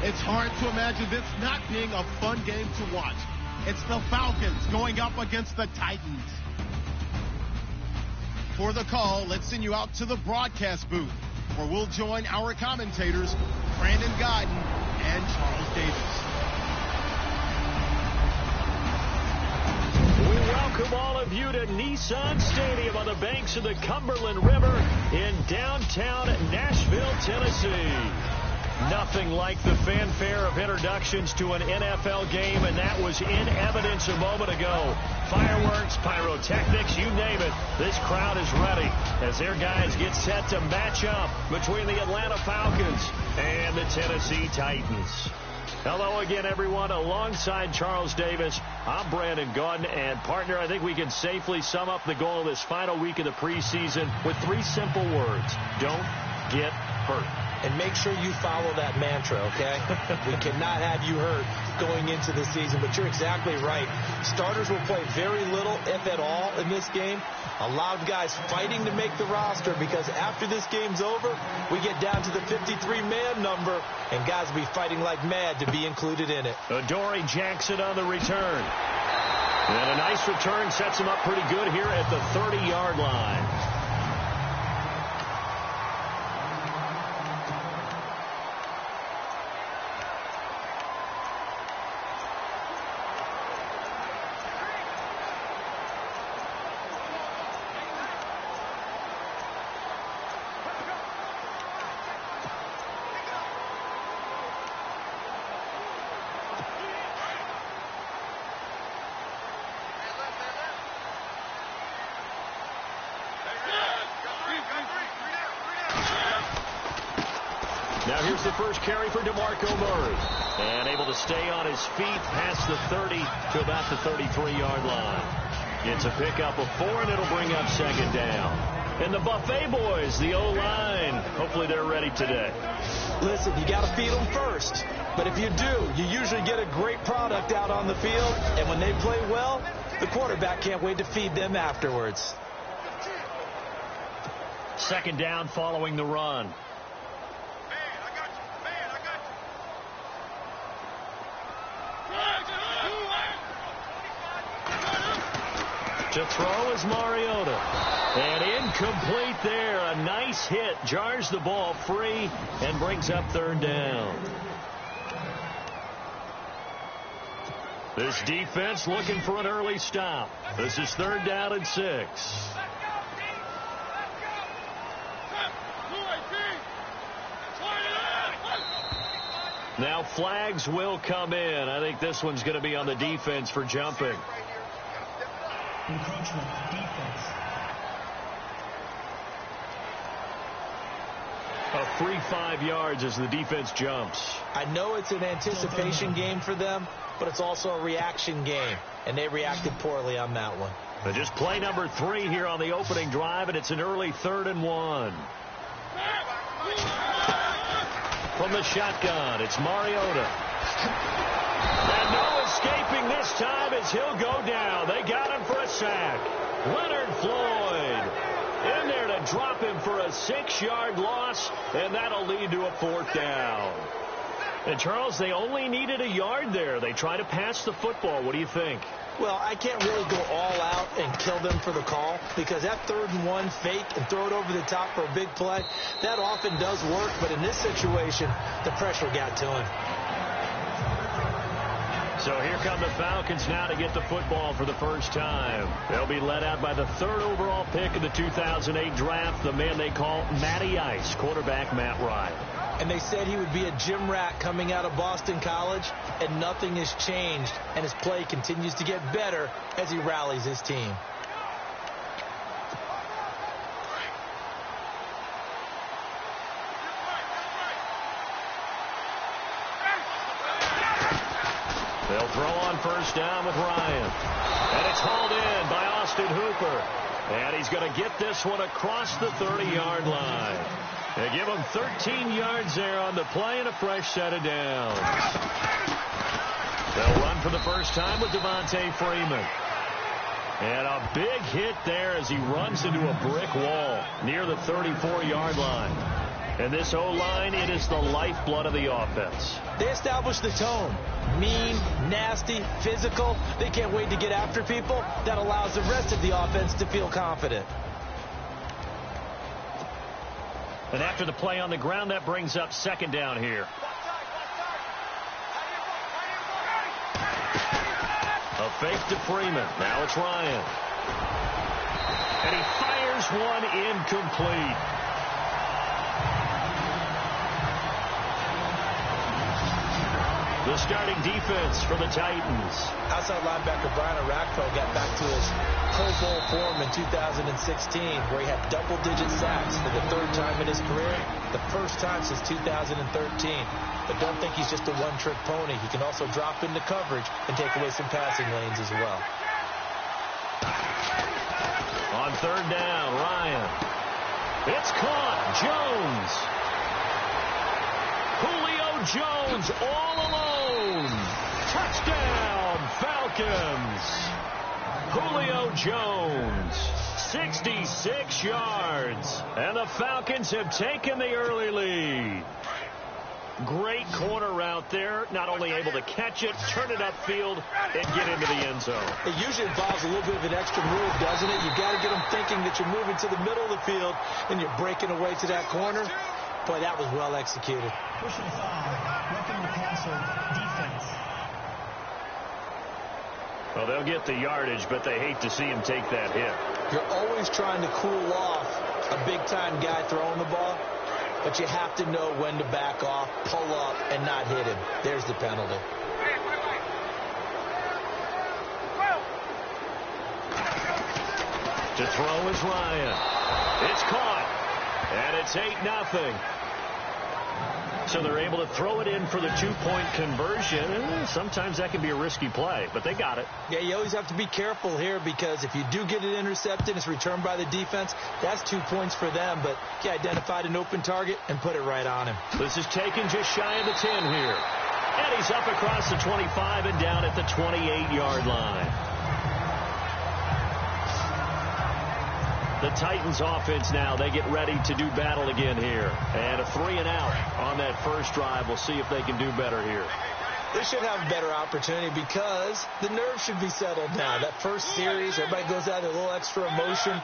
It's hard to imagine this not being a fun game to watch. It's the Falcons going up against the Titans. For the call, let's send you out to the broadcast booth, where we'll join our commentators, Brandon Godden and Charles Davis. We welcome all of you to Nissan Stadium on the banks of the Cumberland River in downtown Nashville, Tennessee. Nothing like the fanfare of introductions to an NFL game, and that was in evidence a moment ago. Fireworks, pyrotechnics, you name it. This crowd is ready as their guys get set to match up between the Atlanta Falcons and the Tennessee Titans. Hello again, everyone. Alongside Charles Davis, I'm Brandon Godden. And, partner, I think we can safely sum up the goal of this final week of the preseason with 3 simple words. Don't get hurt. And make sure you follow that mantra, okay? We cannot have you hurt going into the season, but you're exactly right. Starters will play very little, if at all, in this game. A lot of guys fighting to make the roster because after this game's over, we get down to the 53-man number, and guys will be fighting like mad to be included in it. Adoree Jackson on the return. And a nice return sets him up pretty good here at the 30-yard line. Now here's the first carry for DeMarco Murray. And able to stay on his feet past the 30 to about the 33-yard line. It's a pickup of 4, and it'll bring up second down. And the Buffet boys, the O-line, hopefully they're ready today. Listen, you got to feed them first. But if you do, you usually get a great product out on the field. And when they play well, the quarterback can't wait to feed them afterwards. Second down following the run. To throw is Mariota. And incomplete there. A nice hit. Jars the ball free and brings up third down. This defense looking for an early stop. This is third down and 6. Now flags will come in. I think this one's going to be on the defense for jumping. Encroachment defense. A free 5 yards as the defense jumps. I know it's an anticipation game for them, but it's also a reaction game, and they reacted poorly on that one. But just play number 3 here on the opening drive, and it's an early 3rd and 1. From the shotgun, it's Mariota. And no escaping this time as he'll go down. They got him for a sack. Leonard Floyd in there to drop him for a 6-yard loss, and that'll lead to a 4th down. And, Charles, they only needed a yard there. They try to pass the football. What do you think? Well, I can't really go all out and kill them for the call because that 3rd and 1 fake and throw it over the top for a big play, that often does work. But in this situation, the pressure got to him. So here come the Falcons now to get the football for the first time. They'll be led out by the 3rd overall pick of the 2008 draft, the man they call Matty Ice, quarterback Matt Ryan. And they said he would be a gym rat coming out of Boston College, and nothing has changed, and his play continues to get better as he rallies his team. They'll throw on first down with Ryan. And it's hauled in by Austin Hooper. And he's going to get this one across the 30-yard line. They give him 13 yards there on the play and a fresh set of downs. They'll run for the first time with Devontae Freeman. And a big hit there as he runs into a brick wall near the 34-yard line. And this O-line, it is the lifeblood of the offense. They establish the tone. Mean, nasty, physical. They can't wait to get after people. That allows the rest of the offense to feel confident. And after the play on the ground, that brings up second down here. A fake to Freeman. Now it's Ryan. And he fires one incomplete. The starting defense for the Titans. Outside linebacker Brian Arakpo got back to his Pro Bowl form in 2016, where he had double-digit sacks for the third time in his career, the first time since 2013. But don't think he's just a one-trick pony. He can also drop into coverage and take away some passing lanes as well. On third down, Ryan. It's caught. Jones. Julio Jones all alone. Touchdown, Falcons. Julio Jones, 66 yards. And the Falcons have taken the early lead. Great corner out there. Not only able to catch it, turn it upfield, and get into the end zone. It usually involves a little bit of an extra move, doesn't it? You've got to get them thinking that you're moving to the middle of the field and you're breaking away to that corner. Boy, that was well executed. Pushing aside, working the passer defense. Well, they'll get the yardage, but they hate to see him take that hit. You're always trying to cool off a big-time guy throwing the ball, but you have to know when to back off, pull up, and not hit him. There's the penalty. To throw is Ryan. It's caught. And it's 8-0. So they're able to throw it in for the two-point conversion. And sometimes that can be a risky play, but they got it. Yeah, you always have to be careful here because if you do get it intercepted, it's returned by the defense. That's 2 points for them, but you identified an open target and put it right on him. This is taken just shy of the 10 here. And he's up across the 25 and down at the 28-yard line. The Titans offense now, they get ready to do battle again here. And a 3-and-out on that first drive. We'll see if they can do better here. They should have a better opportunity because the nerves should be settled now. That first series, everybody goes out with a little extra emotion.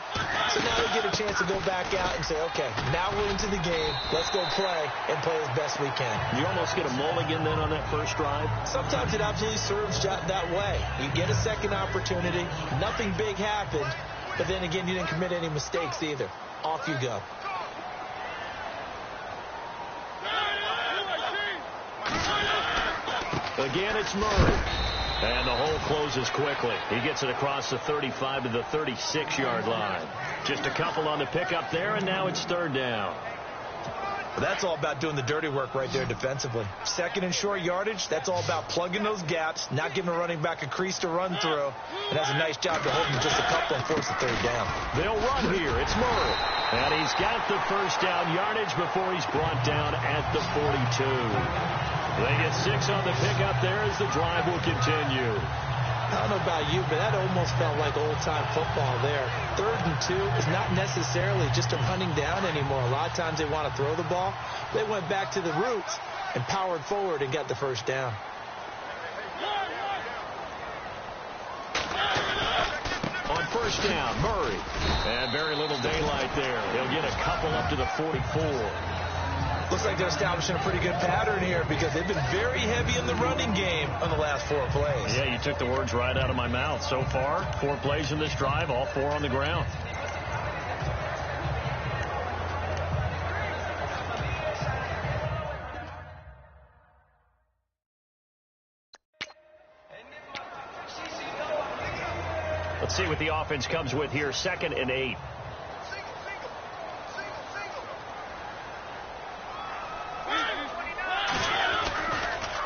So now they get a chance to go back out and say, okay, now we're into the game. Let's go play and play as best we can. You almost get a mulligan then on that first drive? Sometimes it absolutely serves that way. You get a second opportunity. Nothing big happened. But then again, you didn't commit any mistakes either. Off you go. Again, it's Murray. And the hole closes quickly. He gets it across the 35 to the 36-yard line. Just a couple on the pickup there, and now it's third down. That's all about doing the dirty work right there defensively. Second and short yardage, that's all about plugging those gaps, not giving a running back a crease to run through. And that's a nice job to hold him just a couple and force the third down. They'll run here. It's Murray. And he's got the first down yardage before he's brought down at the 42. They get 6 on the pickup there as the drive will continue. I don't know about you, but that almost felt like old-time football there. 3rd and 2 is not necessarily just a running down anymore. A lot of times they want to throw the ball. They went back to the roots and powered forward and got the first down. On first down, Murray. And very little daylight there. He'll get a couple up to the 44. Looks like they're establishing a pretty good pattern here because they've been very heavy in the running game on the last 4 plays. Yeah, you took the words right out of my mouth. So far, 4 plays in this drive, all 4 on the ground. Let's see what the offense comes with here. 2nd and 8.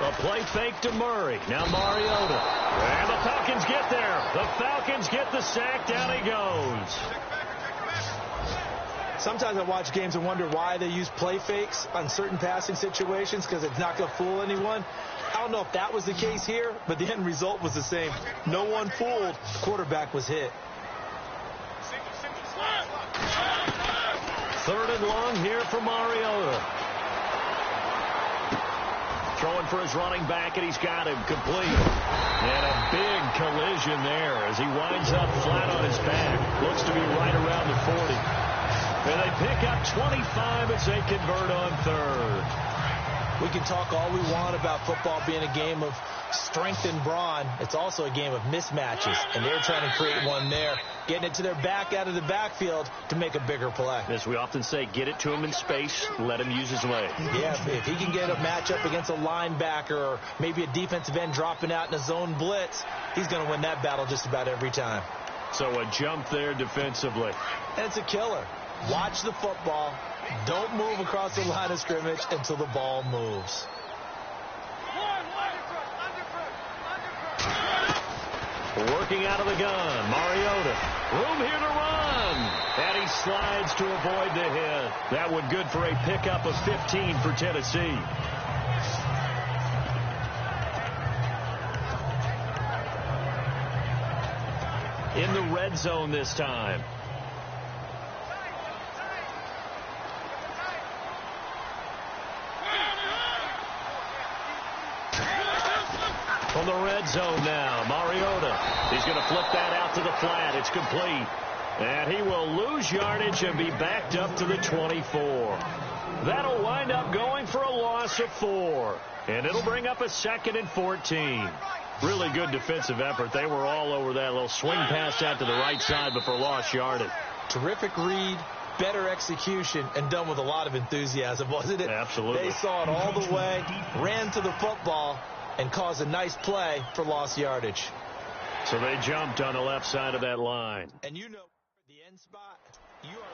A play fake to Murray. Now Mariota. And the Falcons get there. The Falcons get the sack. Down he goes. Sometimes I watch games and wonder why they use play fakes on certain passing situations because it's not going to fool anyone. I don't know if that was the case here, but the end result was the same. No one fooled. The quarterback was hit. 3rd and long here for Mariota. Throwing for his running back, and he's got him complete. And a big collision there as he winds up flat on his back. Looks to be right around the 40. And they pick up 25 as they convert on third. We can talk all we want about football being a game of strength and brawn. It's also a game of mismatches, and they're trying to create one there, getting it to their back out of the backfield to make a bigger play. As we often say, get it to him in space, let him use his legs. Yeah, if he can get a matchup against a linebacker or maybe a defensive end dropping out in a zone blitz, he's going to win that battle just about every time. So a jump there defensively. And it's a killer. Watch the football. Don't move across the line of scrimmage until the ball moves. Working out of the gun, Mariota. Room here to run. And he slides to avoid the hit. That one good for a pickup of 15 for Tennessee. In the red zone this time. From the red zone now, Mariota. He's going to flip that out to the flat. It's complete. And he will lose yardage and be backed up to the 24. That'll wind up going for a loss of 4. And it'll bring up a 2nd and 14. Really good defensive effort. They were all over that little swing pass out to the right side, but for lost yardage. Terrific read, better execution, and done with a lot of enthusiasm, wasn't it? Absolutely. They saw it all the way, ran to the football, and caused a nice play for lost yardage. So they jumped on the left side of that line. And you know the end spot, you are...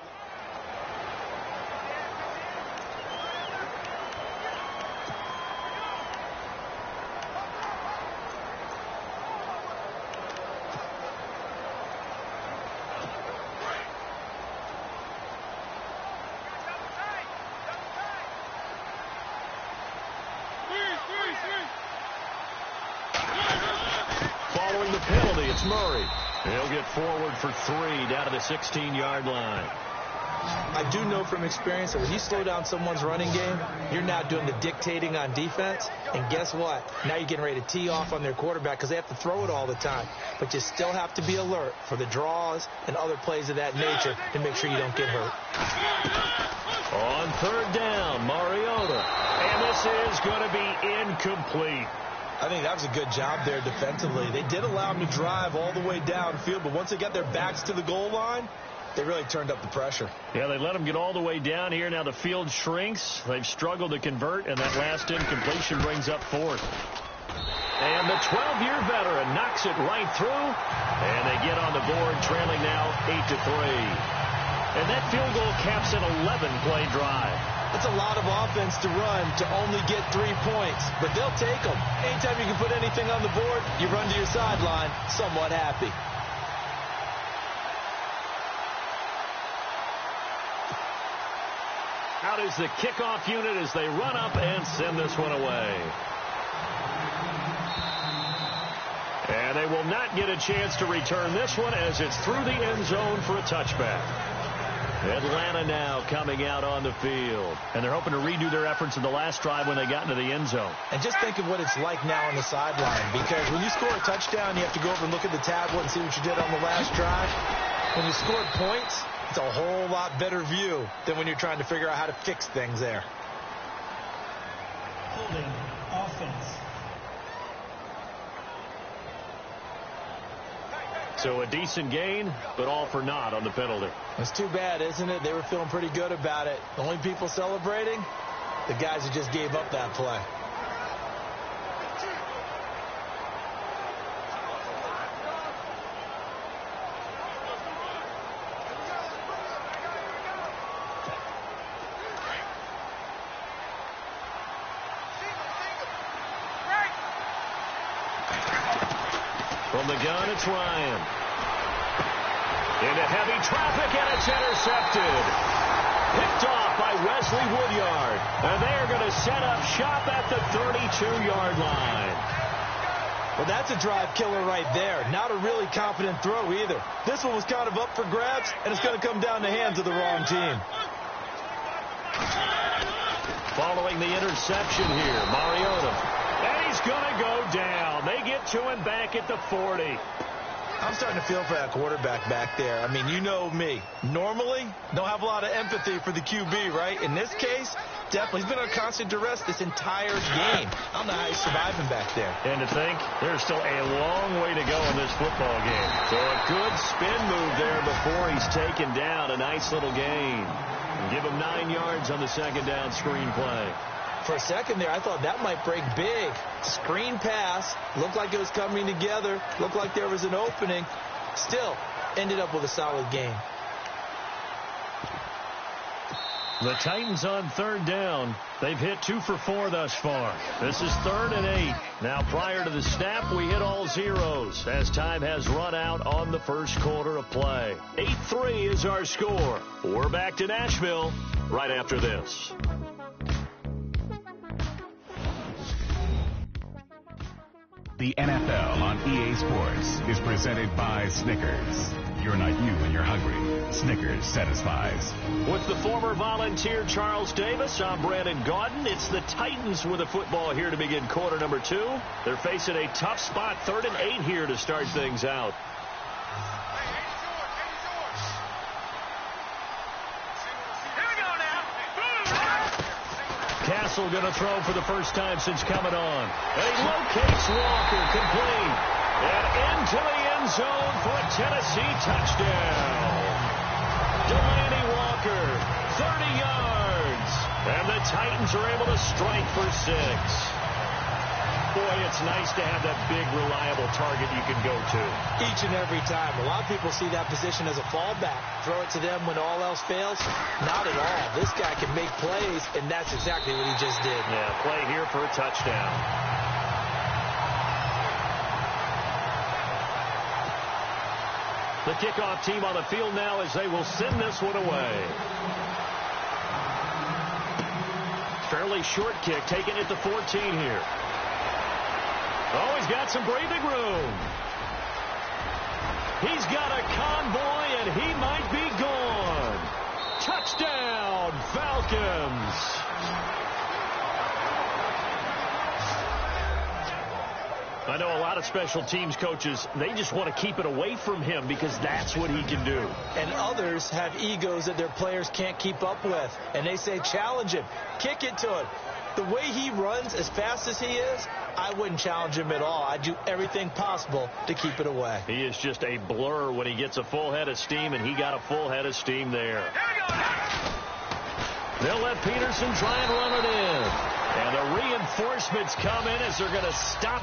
Following the penalty, it's Murray. He'll get forward for 3 down to the 16-yard line. I do know from experience that when you slow down someone's running game, you're now doing the dictating on defense. And guess what? Now you're getting ready to tee off on their quarterback because they have to throw it all the time. But you still have to be alert for the draws and other plays of that nature to make sure you don't get hurt. On 3rd down, Mariota. And this is going to be incomplete. I think that was a good job there defensively. They did allow them to drive all the way downfield, but once they got their backs to the goal line, they really turned up the pressure. Yeah, they let them get all the way down here. Now the field shrinks. They've struggled to convert, and that last incompletion brings up 4th. And the 12-year veteran knocks it right through, and they get on the board, trailing now 8-3. And that field goal caps an 11-play drive. That's a lot of offense to run to only get 3 points, but they'll take them. Anytime you can put anything on the board, you run to your sideline somewhat happy. Out is the kickoff unit as they run up and send this one away. And they will not get a chance to return this one as it's through the end zone for a touchback. Atlanta now coming out on the field. And they're hoping to redo their efforts in the last drive when they got into the end zone. And just think of what it's like now on the sideline. Because when you score a touchdown, you have to go over and look at the tablet and see what you did on the last drive. When you scored points, it's a whole lot better view than when you're trying to figure out how to fix things there. Holding offense. So a decent gain, but all for naught on the penalty. It's too bad, isn't it? They were feeling pretty good about it. The only people celebrating, the guys who just gave up that play. From the gun, it's Ryan. Into heavy traffic, and it's intercepted. Picked off by Wesley Woodyard. And they are going to set up shop at the 32-yard line. Well, that's a drive killer right there. Not a really confident throw either. This one was kind of up for grabs, and it's going to come down the hands of the wrong team. Following the interception here, Mariota. And he's going to go down. They get to him back at the 40. I'm starting to feel for that quarterback back there. I mean, you know me. Normally, don't have a lot of empathy for the QB, right? In this case, definitely. He's been under constant duress this entire game. I don't know how he's surviving back there. And to think, there's still a long way to go in this football game. So a good spin move there before he's taken down. A nice little gain. Give him 9 yards on the second down screen play. For a second there, I thought that might break big. Screen pass. Looked like it was coming together. Looked like there was an opening. Still, ended up with a solid game. The Titans on third down. They've hit 2 for 4 thus far. This is 3rd and 8. Now, prior to the snap, we hit all zeros as time has run out on the first quarter of play. 8-3 is our score. We're back to Nashville right after this. The NFL on EA Sports is presented by Snickers. You're not you when you're hungry. Snickers satisfies. With the former Volunteer Charles Davis, I'm Brandon Gaudin. It's the Titans with the football here to begin quarter number 2. They're facing a tough spot, 3rd and 8 here to start things out. Castle going to throw for the first time since coming on. And he locates Walker, complete. And into the end zone for a Tennessee touchdown. Delaney Walker, 30 yards. And the Titans are able to strike for 6. Boy, it's nice to have that big, reliable target you can go to. Each and every time. A lot of people see that position as a fallback. Throw it to them when all else fails. Not at all. This guy can make plays, and that's exactly what he just did. Yeah, play here for a touchdown. The kickoff team on the field now as they will send this one away. Fairly short kick, taken at the 14 here. Oh, he's got some breathing room. He's got a convoy, and he might be gone. Touchdown, Falcons. I know a lot of special teams coaches, they just want to keep it away from him because that's what he can do. And others have egos that their players can't keep up with. And they say, challenge him. Kick it to him. The way he runs as fast as he is, I wouldn't challenge him at all. I'd do everything possible to keep it away. He is just a blur when he gets a full head of steam, and he got a full head of steam there. They'll let Peterson try and run it in. And the reinforcements come in as they're going to stop.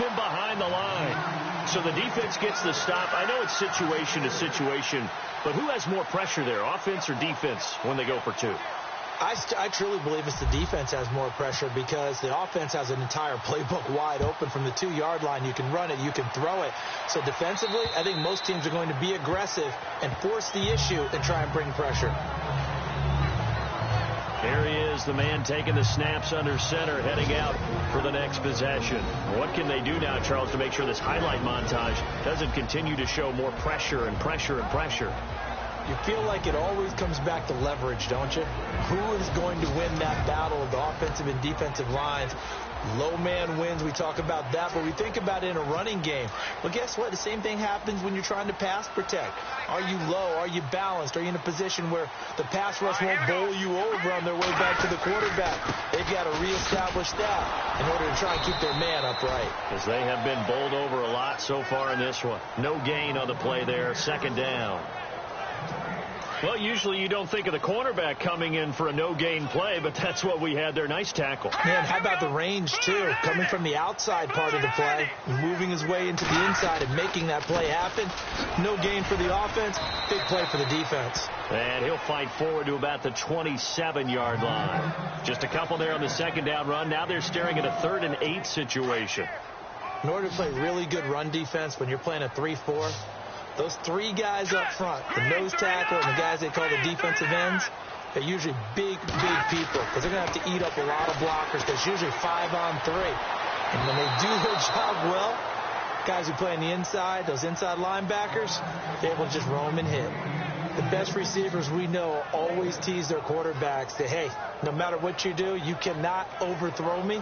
him behind the line. So the defense gets the stop. I know it's situation to situation, but who has more pressure there, offense or defense, when they go for two? I truly believe it's the defense has more pressure because the offense has an entire playbook wide open from the 2-yard line. You can run it, you can throw it. So defensively, I think most teams are going to be aggressive and force the issue and try and bring pressure. Here he is, the man taking the snaps under center, heading out for the next possession. What can they do now, Charles, to make sure this highlight montage doesn't continue to show more pressure and pressure and pressure? You feel like it always comes back to leverage, don't you? Who is going to win that battle of the offensive and defensive lines? Low man wins. We talk about that, but we think about it in a running game. Well, guess what? The same thing happens when you're trying to pass protect. Are you low? Are you balanced? Are you in a position where the pass rush won't bowl you over on their way back to the quarterback? They've got to reestablish that in order to try and keep their man upright. Because they have been bowled over a lot so far in this one. No gain on the play there. Second down. Well, usually you don't think of the cornerback coming in for a no-gain play, but that's what we had there. Nice tackle. Man, how about the range, too? Coming from the outside part of the play, moving his way into the inside and making that play happen. No gain for the offense, big play for the defense. And he'll fight forward to about the 27-yard line. Just a couple there on the second down run. Now they're staring at a 3rd and 8 situation. In order to play really good run defense when you're playing a 3-4, those 3 guys up front, the nose tackle and the guys they call the defensive ends, they're usually big people because they're going to have to eat up a lot of blockers because it's usually 5-on-3. And when they do their job well, guys who play on the inside, those inside linebackers, they're able to just roam and hit. The best receivers we know always tease their quarterbacks that, hey, no matter what you do, you cannot overthrow me.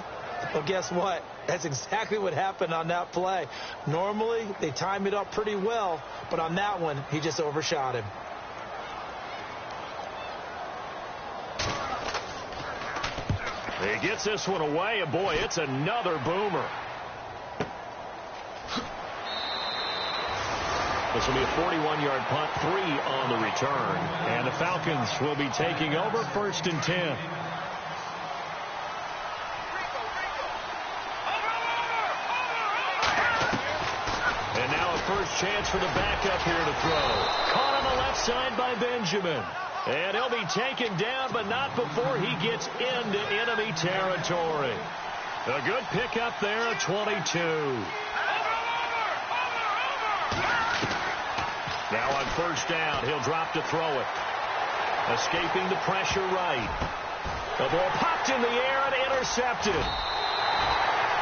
Well, guess what? That's exactly what happened on that play. Normally, they time it up pretty well, but on that one, he just overshot him. He gets this one away, and boy, it's another boomer. This will be a 41-yard punt, 3 on the return. And the Falcons will be taking over 1st and 10. And now a first chance for the backup here to throw. Caught on the left side by Benjamin. And he'll be taken down, but not before he gets into enemy territory. A good pickup there at 22. Now on first down, he'll drop to throw it. Escaping the pressure right. The ball popped in the air and intercepted.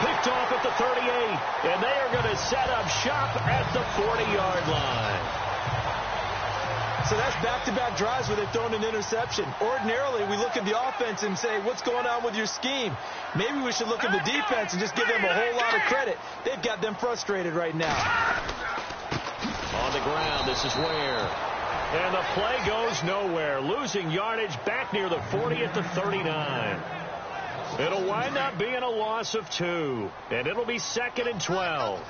Picked off at the 38, and they are going to set up shop at the 40-yard line. So that's back-to-back drives where they've thrown an interception. Ordinarily, we look at the offense and say, what's going on with your scheme? Maybe we should look at the defense and just give them a whole lot of credit. They've got them frustrated right now. On the ground, this is Ware. And the play goes nowhere. Losing yardage back near the 40 at the 39. It'll wind up being a loss of 2. And it'll be 2nd and 12.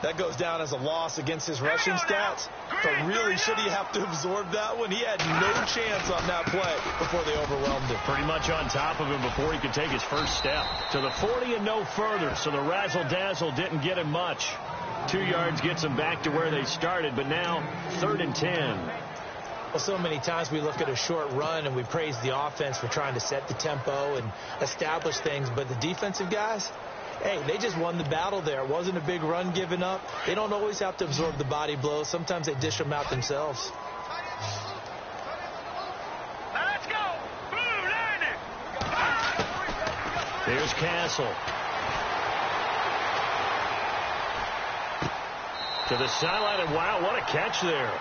That goes down as a loss against his rushing stats. But really, should he have to absorb that one? He had no chance on that play before they overwhelmed him. Pretty much on top of him before he could take his first step. To the 40 and no further. So the razzle-dazzle didn't get him much. 2 yards gets them back to where they started. But now 3rd and 10. Well, so many times we look at a short run and we praise the offense for trying to set the tempo and establish things. But the defensive guys, hey, they just won the battle there. It wasn't a big run given up. They don't always have to absorb the body blows. Sometimes they dish them out themselves. Let's go. Blue landing. Here's Castle. To the sideline, and wow, what a catch there.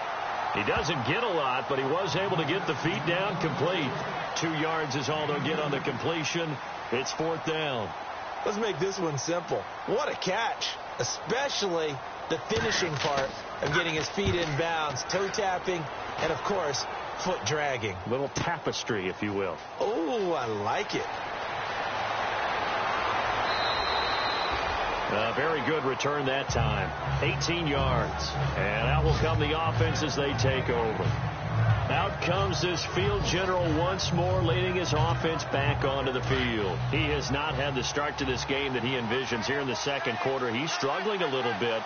He doesn't get a lot, but he was able to get the feet down complete. 2 yards is all they'll get on the completion. It's 4th down. Let's make this one simple. What a catch, especially the finishing part of getting his feet in bounds, toe tapping, and, of course, foot dragging. Little tapestry, if you will. Oh, I like it. A very good return that time. 18 yards. And out will come the offense as they take over. Out comes this field general once more, leading his offense back onto the field. He has not had the start to this game that he envisions here in the second quarter. He's struggling a little bit.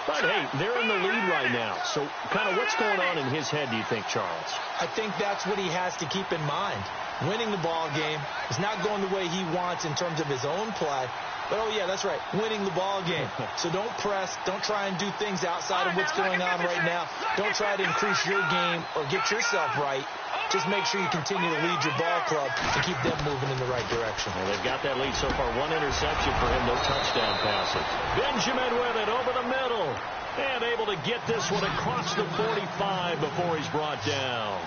But, hey, they're in the lead right now. So, kind of what's going on in his head, do you think, Charles? I think that's what he has to keep in mind. Winning the ball game is not going the way he wants in terms of his own play. But, oh, yeah, that's right, winning the ball game. So don't press. Don't try and do things outside of what's going on right now. Don't try to increase your game or get yourself right. Just make sure you continue to lead your ball club and keep them moving in the right direction. Well, they've got that lead so far. One interception for him, no touchdown passes. Benjamin with it over the middle. And able to get this one across the 45 before he's brought down.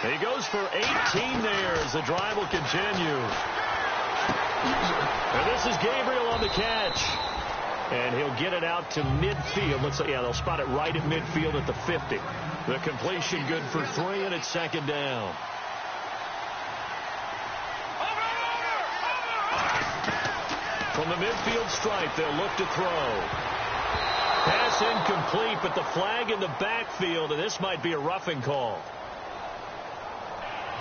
He goes for 18 there as the drive will continue. And this is Gabriel on the catch. And he'll get it out to midfield. Let's say, yeah, they'll spot it right at midfield at the 50. The completion good for 3, and it's second down. From the midfield stripe, they'll look to throw. Pass incomplete, but the flag in the backfield, and this might be a roughing call.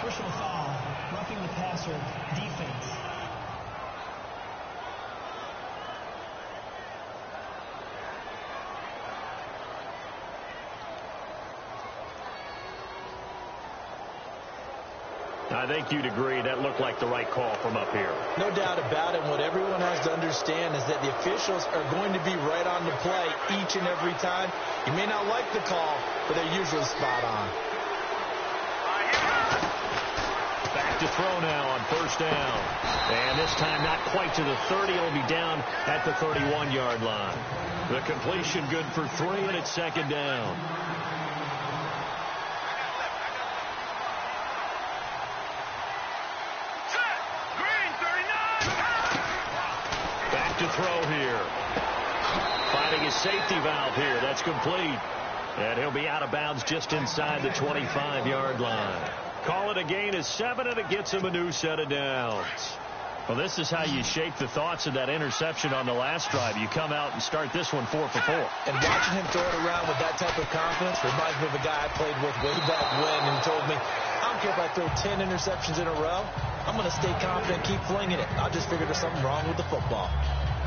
Personal foul, roughing the passer, defense. I think you'd agree that looked like the right call from up here. No doubt about it. What everyone has to understand is that the officials are going to be right on the play each and every time. You may not like the call, but they're usually spot on. Back to throw now on first down. And this time not quite to the 30. It'll be down at the 31-yard line. The completion good for 3, and it's second down. To throw here. Finding his safety valve here. That's complete. And he'll be out of bounds just inside the 25-yard line. Call it a gain of 7, and it gets him a new set of downs. Well, this is how you shape the thoughts of that interception on the last drive. You come out and start this one 4 for 4. And watching him throw it around with that type of confidence reminds me of a guy I played with way back when, and he told me, I don't care if I throw 10 interceptions in a row. I'm going to stay confident, keep flinging it. I just figured there's something wrong with the football.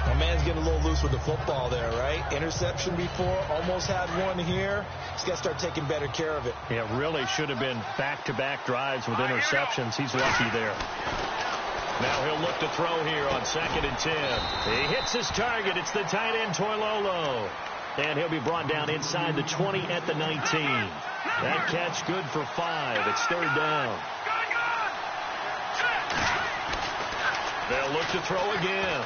My man's getting a little loose with the football there, right? Interception before, almost had one here. He's got to start taking better care of it. Yeah, really should have been back-to-back drives with interceptions. He's lucky there. Now he'll look to throw here on 2nd and 10. He hits his target. It's the tight end, Toilolo. And he'll be brought down inside the 20 at the 19. That catch good for 5. It's third down. They'll look to throw again.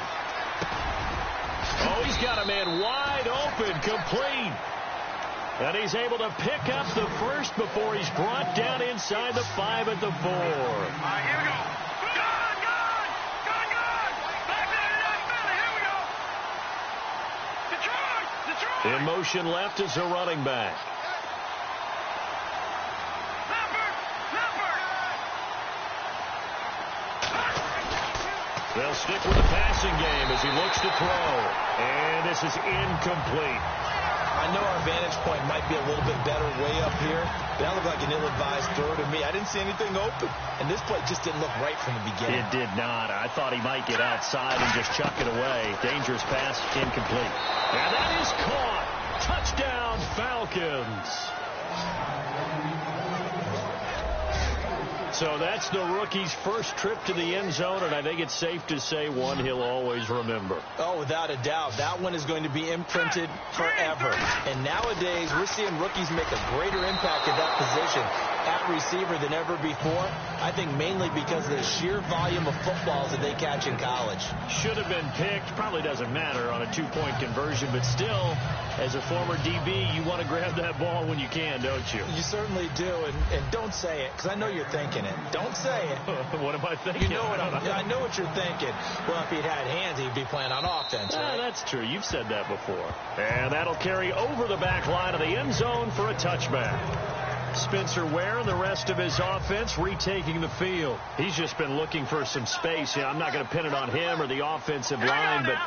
Oh, he's got a man wide open, complete. And he's able to pick up the first before he's brought down inside the 5 at the 4. All right, here we go. Back there, here we go. In motion left is a running back. They'll stick with the passing game as he looks to throw. And this is incomplete. I know our vantage point might be a little bit better way up here, but that looked like an ill-advised throw to me. I didn't see anything open, and this play just didn't look right from the beginning. It did not. I thought he might get outside and just chuck it away. Dangerous pass, incomplete. And that is caught. Touchdown, Falcons. So that's the rookie's first trip to the end zone, and I think it's safe to say one he'll always remember. Oh, without a doubt. That one is going to be imprinted forever. And nowadays, we're seeing rookies make a greater impact at that position at receiver than ever before. I think mainly because of the sheer volume of footballs that they catch in college. Should have been picked. Probably doesn't matter on a 2-point conversion, but still, as a former DB, you want to grab that ball when you can, don't you? You certainly do, and don't say it, because I know you're thinking it. Don't say it. What am I thinking? You know what I know what you're thinking. Well, if he'd had hands, he'd be playing on offense, right? That's true. You've said that before. And that'll carry over the back line of the end zone for a touchback. Spencer Ware and the rest of his offense retaking the field. He's just been looking for some space. I'm not going to pin it on him or the offensive line, but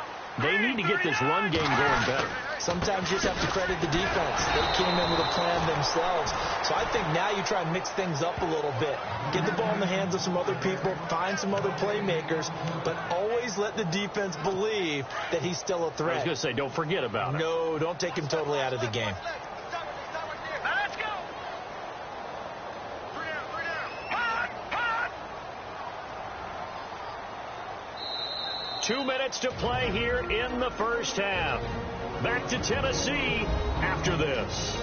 they need to get this run game going better. Sometimes you just have to credit the defense. They came in with a plan themselves. So I think now you try and mix things up a little bit. Get the ball in the hands of some other people, find some other playmakers, but always let the defense believe that he's still a threat. I was going to say, don't forget about it. No, don't take him totally out of the game. Now let's go. 3 down, 3 down. Hot. 2 minutes to play here in the first half. Back to Tennessee after this.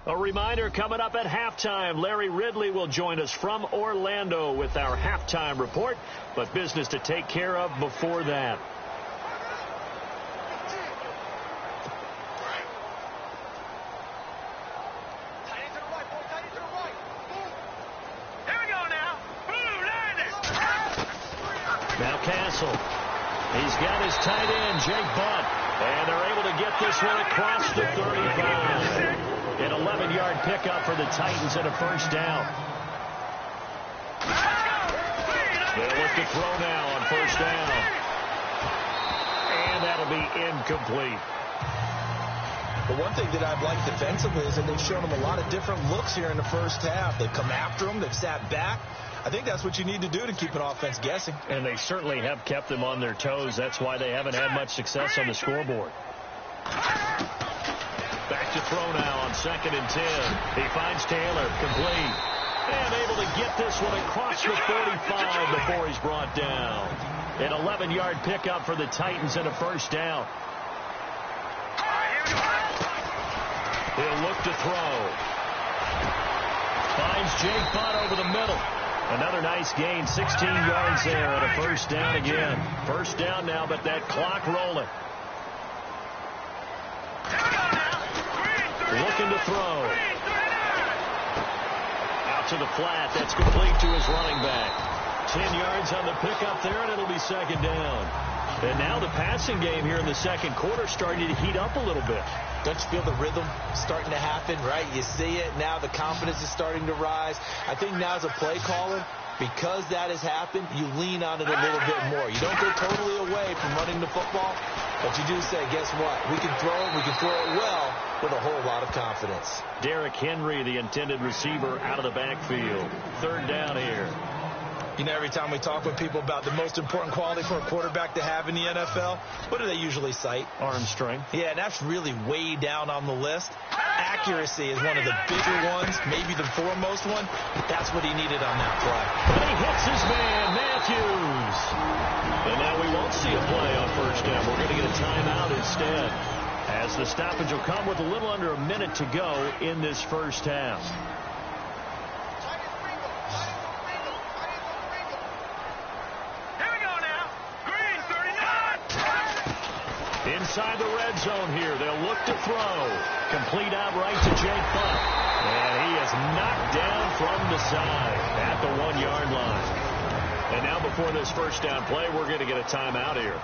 A reminder coming up at halftime, Larry Ridley will join us from Orlando with our halftime report, but business to take care of before that. Now Castle. He's got his tight end, Jake Butt. And they're able to get this one across the 35. An 11-yard pickup for the Titans and a first down. They'll look to throw now on first down. And that'll be incomplete. The one thing that I've liked defensively is that they've shown them a lot of different looks here in the first half. They've come after them. They've sat back. I think that's what you need to do to keep an offense guessing. And they certainly have kept them on their toes. That's why they haven't had much success on the scoreboard. Back to throw now on 2nd and 10. He finds Taylor, complete. And able to get this one across the 45 before he's brought down. An 11-yard pickup for the Titans and a first down. He'll look to throw. Finds Jake Butt over the middle. Another nice gain, 16 yards there, and a first down again. First down now, but that clock rolling. Looking to throw. Out to the flat. That's complete to his running back. 10 yards on the pickup there, and it'll be second down. And now the passing game here in the second quarter starting to heat up a little bit. Don't you feel the rhythm starting to happen, right? You see it. Now the confidence is starting to rise. I think now as a play caller, because that has happened, you lean on it a little bit more. You don't go totally away from running the football, but you do say, guess what? We can throw it. We can throw it well with a whole lot of confidence. Derrick Henry, the intended receiver, out of the backfield. Third down here. You know, every time we talk with people about the most important quality for a quarterback to have in the NFL, what do they usually cite? Arm strength. Yeah, and that's really way down on the list. Accuracy is one of the bigger ones, maybe the foremost one. That's what he needed on that play. And he hits his man, Matthews. And now we won't see a play on first down. We're going to get a timeout instead, as the stoppage will come with a little under a minute to go in this first half. Inside the red zone here. They'll look to throw. Complete out right to Jake Butt. And he is knocked down from the side at the 1-yard line. And now before this first down play, we're going to get a timeout here,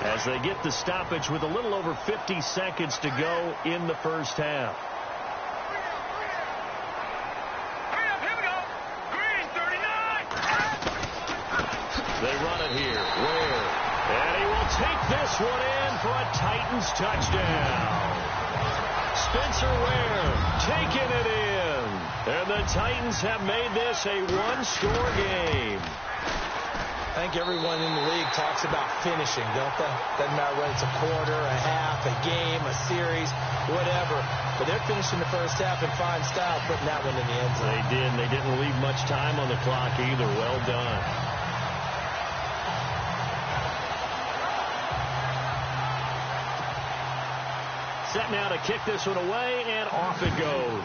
as they get the stoppage with a little over 50 seconds to go in the first half. Here we go. Green 39. They run it here. Ware. And he will take this one in for a Titans touchdown. Spencer Ware taking it in. And the Titans have made this a one-score game. I think everyone in the league talks about finishing, don't they? Doesn't matter whether it's a quarter, a half, a game, a series, whatever. But they're finishing the first half in fine style, putting that one in the end zone. They did. They didn't leave much time on the clock either. Well done. Set now to kick this one away, and off it goes.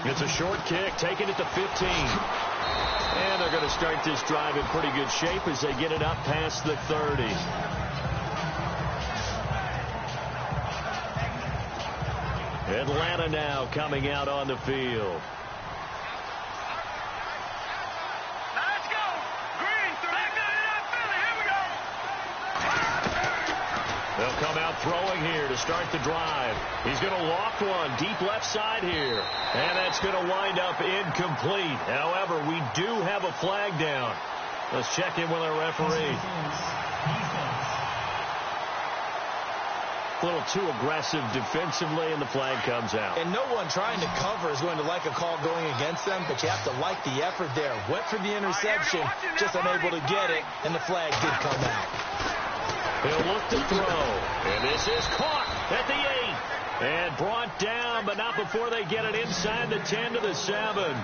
It's a short kick, taking it to 15. And they're going to start this drive in pretty good shape as they get it up past the 30. Atlanta now coming out on the field. Let's go. Green 39. Here we go. They'll come out throwing here to start the drive. He's going to loft one deep left side here. And that's going to wind up incomplete. However, we do have a flag down. Let's check in with our referee. A little too aggressive defensively, and the flag comes out. And no one trying to cover is going to like a call going against them, but you have to like the effort there. Went for the interception, just unable to get it, and the flag did come out. He'll look to throw, and this is caught at the 8. And brought down, but not before they get it inside the 10 to the 7.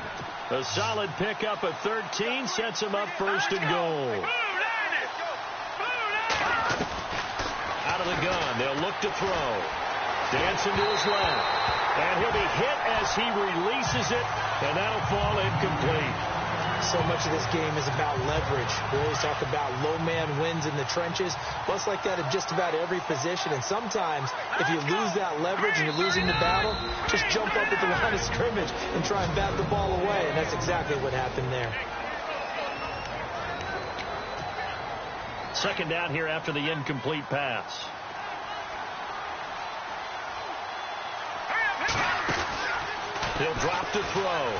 A solid pickup of 13 sets him up first and goal. Out of the gun, they'll look to throw. Dancing to his left. And he'll be hit as he releases it, and that'll fall incomplete. So much of this game is about leverage. We always talk about low man wins in the trenches. Well, it's like that at just about every position. And sometimes, if you lose that leverage and you're losing the battle, just jump up at the line of scrimmage and try and bat the ball away. And that's exactly what happened there. Second down here after the incomplete pass. He'll drop to throw.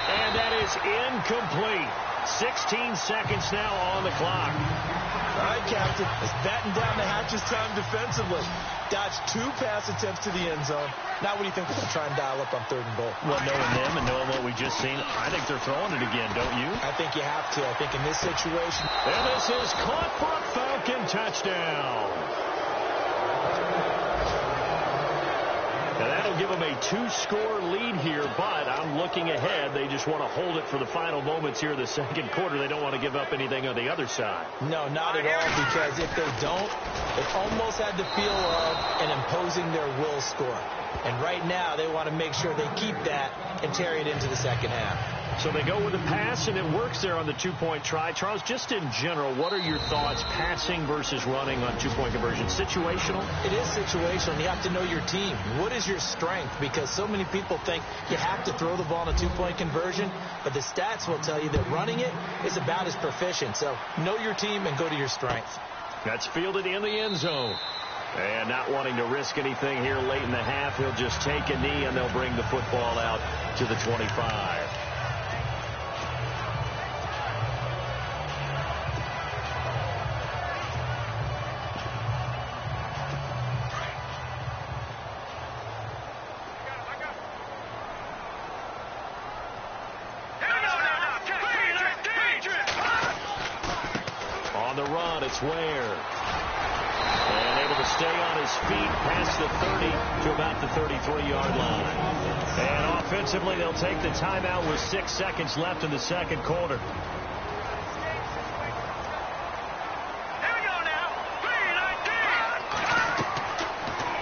And that is incomplete. 16 seconds now on the clock. All right, Captain. It's batten down the hatches time defensively. Dodged 2 pass attempts to the end zone. Now what do you think they're going to try and dial up on 3rd and goal? Well, knowing them and knowing what we just seen, I think they're throwing it again, don't you? I think you have to. I think in this situation. And this is caught for a Falcon touchdown. And that'll give them a 2-score lead here, but I'm looking ahead. They just want to hold it for the final moments here in the second quarter. They don't want to give up anything on the other side. No, not at all, because if they don't, it almost had the feel of an imposing their will score. And right now, they want to make sure they keep that and carry it into the second half. So they go with a pass, and it works there on the 2-point try. Charles, just in general, what are your thoughts, passing versus running on 2-point conversion? Situational? It is situational. You have to know your team. What is your strength? Because so many people think you have to throw the ball in a 2-point conversion, but the stats will tell you that running it is about as proficient. So know your team and go to your strength. That's fielded in the end zone. And not wanting to risk anything here late in the half, he'll just take a knee, and they'll bring the football out to the 25. On the run, it's Ware. And able to stay on his feet past the 30 to about the 33-yard line. And offensively, they'll take the timeout with 6 seconds left in the second quarter.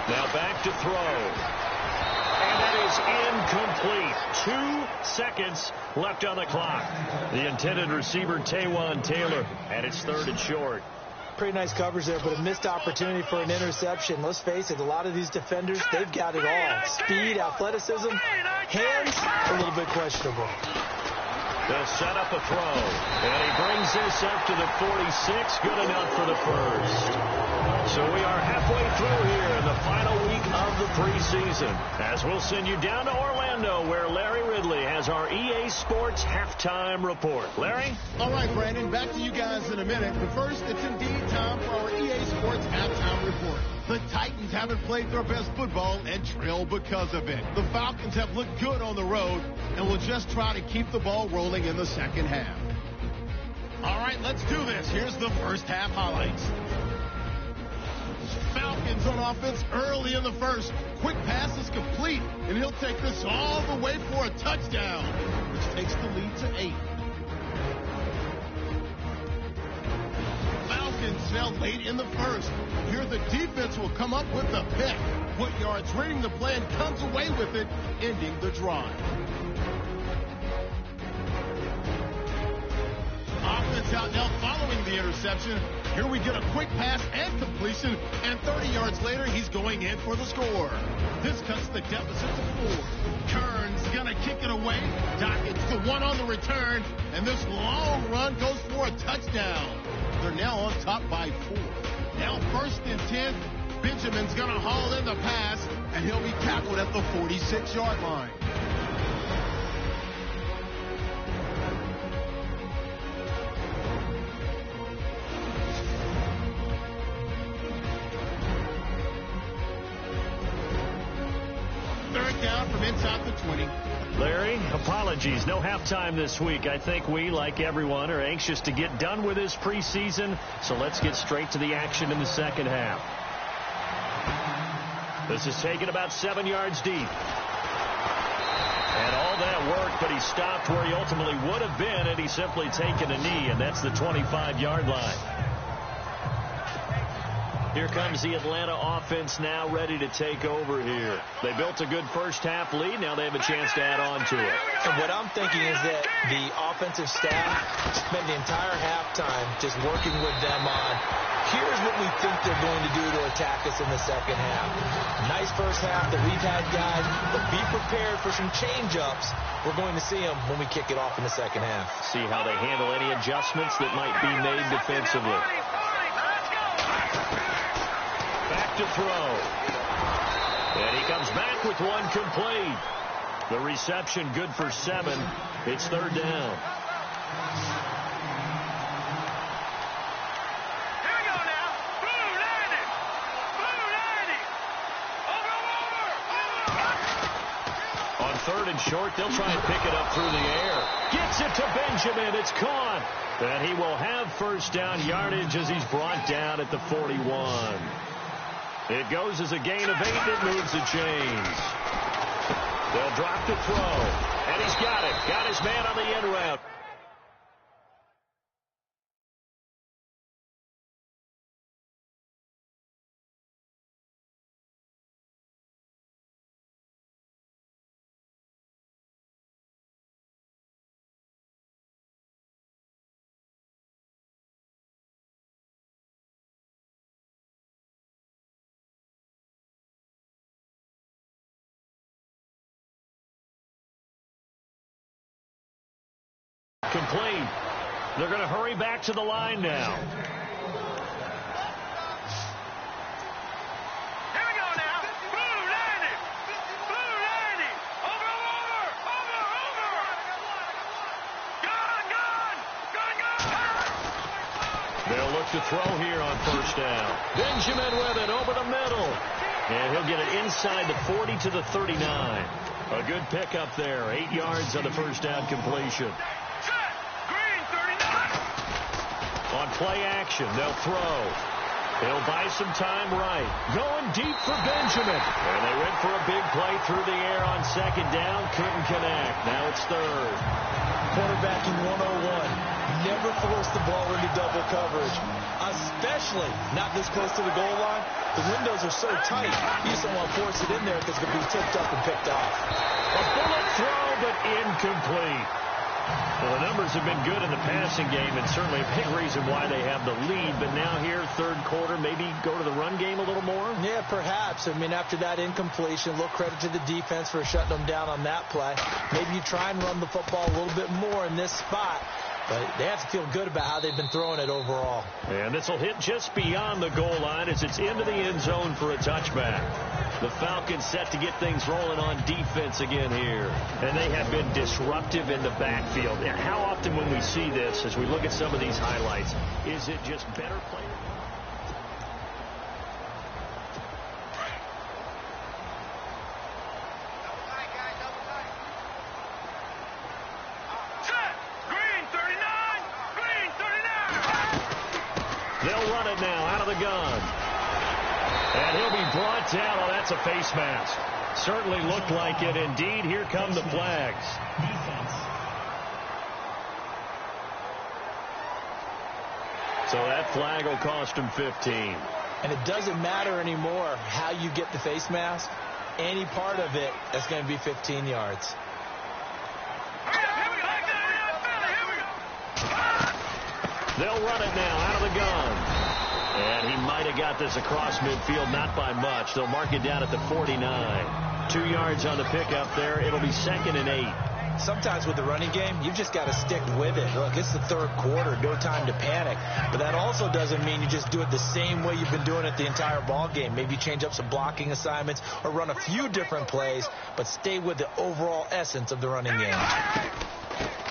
Now back to throw. And that is incomplete. 2 seconds left on the clock. The intended receiver, Taywan Taylor, and it's 3rd and short. Pretty nice coverage there, but a missed opportunity for an interception. Let's face it, a lot of these defenders, they've got it all. Speed, athleticism, hands, a little bit questionable. They'll set up a throw, and he brings this up to the 46. Good enough for the first. So we are halfway through here in the final week of the preseason, as we'll send you down to Orlando, where Larry Ridley has our EA Sports halftime report. Larry? All right, Brandon, back to you guys in a minute. But first, it's indeed time for our EA Sports halftime report. The Titans haven't played their best football and trail because of it. The Falcons have looked good on the road and will just try to keep the ball rolling in the second half. All right, let's do this. Here's the first half highlights. Falcons on offense early in the first. Quick pass is complete, and he'll take this all the way for a touchdown, which takes the lead to 8. Falcons now late in the first. Here the defense will come up with the pick. Put yards reading the play and comes away with it, ending the drive. Offense out now following the interception. Here we get a quick pass and completion, and 30 yards later, he's going in for the score. This cuts the deficit to 4. Kern's going to kick it away. Dockett's the one on the return, and this long run goes for a touchdown. They're now on top by 4. Now 1st and 10 Benjamin's going to haul in the pass, and he'll be tackled at the 46-yard line. Third down from inside the 20. Larry, apologies. No halftime this week. I think we, like everyone, are anxious to get done with this preseason, so let's get straight to the action in the second half. This is taken about 7 yards deep. And all that work, but he stopped where he ultimately would have been had he simply taken a knee, and that's the 25-yard line. Here comes the Atlanta offense now ready to take over here. They built a good first-half lead. Now they have a chance to add on to it. And what I'm thinking is that the offensive staff spent the entire halftime just working with them on, here's what we think they're going to do to attack us in the second half. Nice first half that we've had, guys, but be prepared for some change-ups. We're going to see them when we kick it off in the second half. See how they handle any adjustments that might be made defensively. Back to throw. And he comes back with one complete. The reception good for 7. It's third down. Here we go now. Blue 90. Blue 90. Over. On third and short, they'll try and pick it up through the air. Gets it to Benjamin. It's caught. And he will have first down yardage as he's brought down at the 41. It goes as a gain of 8. It moves the chains. They'll drop the throw. And he's got it. Got his man on the end route. Complete. They're going to hurry back to the line now. Here we go now. Blue 90. Blue 90. Over. Gone. They'll look to throw here on first down. Benjamin with it over the middle. And he'll get it inside the 40 to the 39. A good pickup there. 8 yards on the first down completion. On play action, they'll throw. He'll buy some time right. Going deep for Benjamin. And they went for a big play through the air on second down. Couldn't connect. Now it's third. Quarterbacking 101. Never force the ball into double coverage, especially not this close to the goal line. The windows are so tight, you just don't want to force it in there because it's going to be tipped up and picked off. A bullet throw, but incomplete. Well, the numbers have been good in the passing game, and certainly a big reason why they have the lead. But now here, third quarter, maybe go to the run game a little more? Yeah, perhaps. I mean, after that incompletion, a little credit to the defense for shutting them down on that play. Maybe you try and run the football a little bit more in this spot. But they have to feel good about how they've been throwing it overall. And this will hit just beyond the goal line as it's into the end zone for a touchback. The Falcons set to get things rolling on defense again here. And they have been disruptive in the backfield. And how often when we see this, as we look at some of these highlights, is it just better play? They'll run it now out of the gun. And he'll be brought down. Oh, that's a face mask. Certainly looked like it. Indeed, here come the flags. So that flag will cost him 15. And it doesn't matter anymore how you get the face mask. Any part of it is going to be 15 yards. They'll run it now out of the gun. And he might have got this across midfield, not by much. They'll mark it down at the 49. 2 yards on the pickup there. It'll be 2nd and 8. Sometimes with the running game, you've just got to stick with it. Look, it's the third quarter, no time to panic. But that also doesn't mean you just do it the same way you've been doing it the entire ball game. Maybe change up some blocking assignments or run a few different plays, but stay with the overall essence of the running game.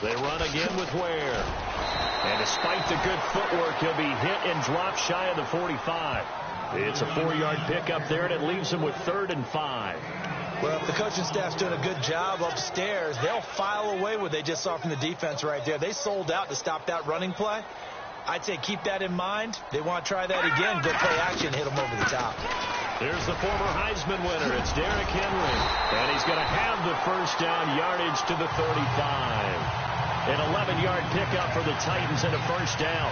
They run again with Ware. And despite the good footwork, he'll be hit and dropped shy of the 45. It's a 4-yard pickup there, and it leaves him with 3rd and 5. Well, if the coaching staff's doing a good job upstairs, they'll file away what they just saw from the defense right there. They sold out to stop that running play. I'd say keep that in mind. They want to try that again. Go play action, hit them over the top. There's the former Heisman winner. It's Derrick Henry. And he's going to have the first down yardage to the 35. An 11-yard pickup for the Titans and a first down.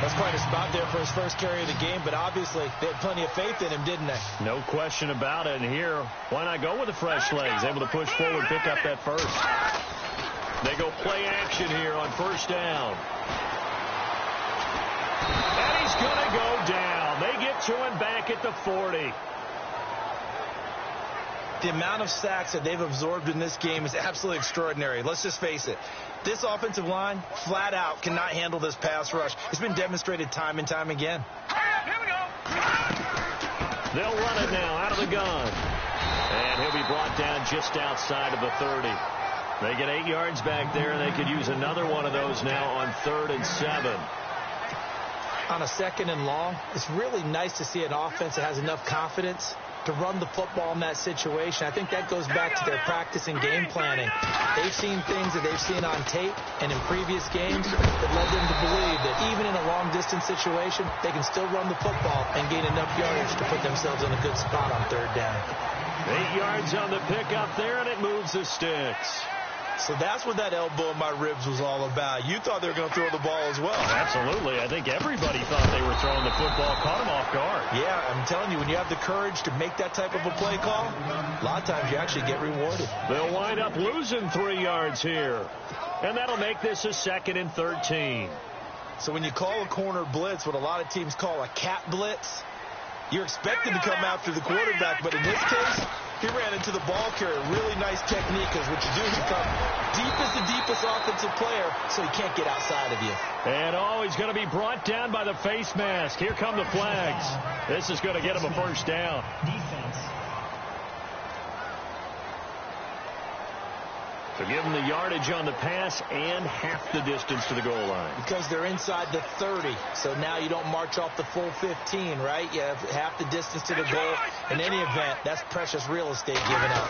That's quite a spot there for his first carry of the game, but obviously they had plenty of faith in him, didn't they? No question about it. And here, why not go with the fresh legs? Able to push forward, pick up that first. They go play action here on first down. And he's going to go down. They get to him back at the 40. The amount of sacks that they've absorbed in this game is absolutely extraordinary. Let's just face it. This offensive line, flat out, cannot handle this pass rush. It's been demonstrated time and time again. Here we go. They'll run it now out of the gun. And he'll be brought down just outside of the 30. They get 8 yards back there, and they could use another one of those now on 3rd and 7. On a 2nd and long, it's really nice to see an offense that has enough confidence to run the football in that situation. I think that goes back to their practice and game planning. They've seen things that they've seen on tape and in previous games that led them to believe that even in a long-distance situation, they can still run the football and gain enough yardage to put themselves in a good spot on 3rd down. 8 yards on the pickup there, and it moves the sticks. So that's what that elbow in my ribs was all about. You thought they were going to throw the ball as well. Absolutely. I think everybody thought they were throwing the football, caught him off guard. Yeah, I'm telling you, when you have the courage to make that type of a play call, a lot of times you actually get rewarded. They'll wind up losing 3 yards here. And that'll make this a 2nd and 13. So when you call a corner blitz, what a lot of teams call a cat blitz, you're expected to come after the quarterback, but in this case, he ran into the ball carrier. Really nice technique, because what you do is you come deep as the deepest offensive player, so he can't get outside of you. And he's going to be brought down by the face mask. Here come the flags. This is going to get him a first down. Defense. So give them the yardage on the pass and half the distance to the goal line. Because they're inside the 30, so now you don't march off the full 15, right? You have half the distance to the goal. In any event, that's precious real estate given up.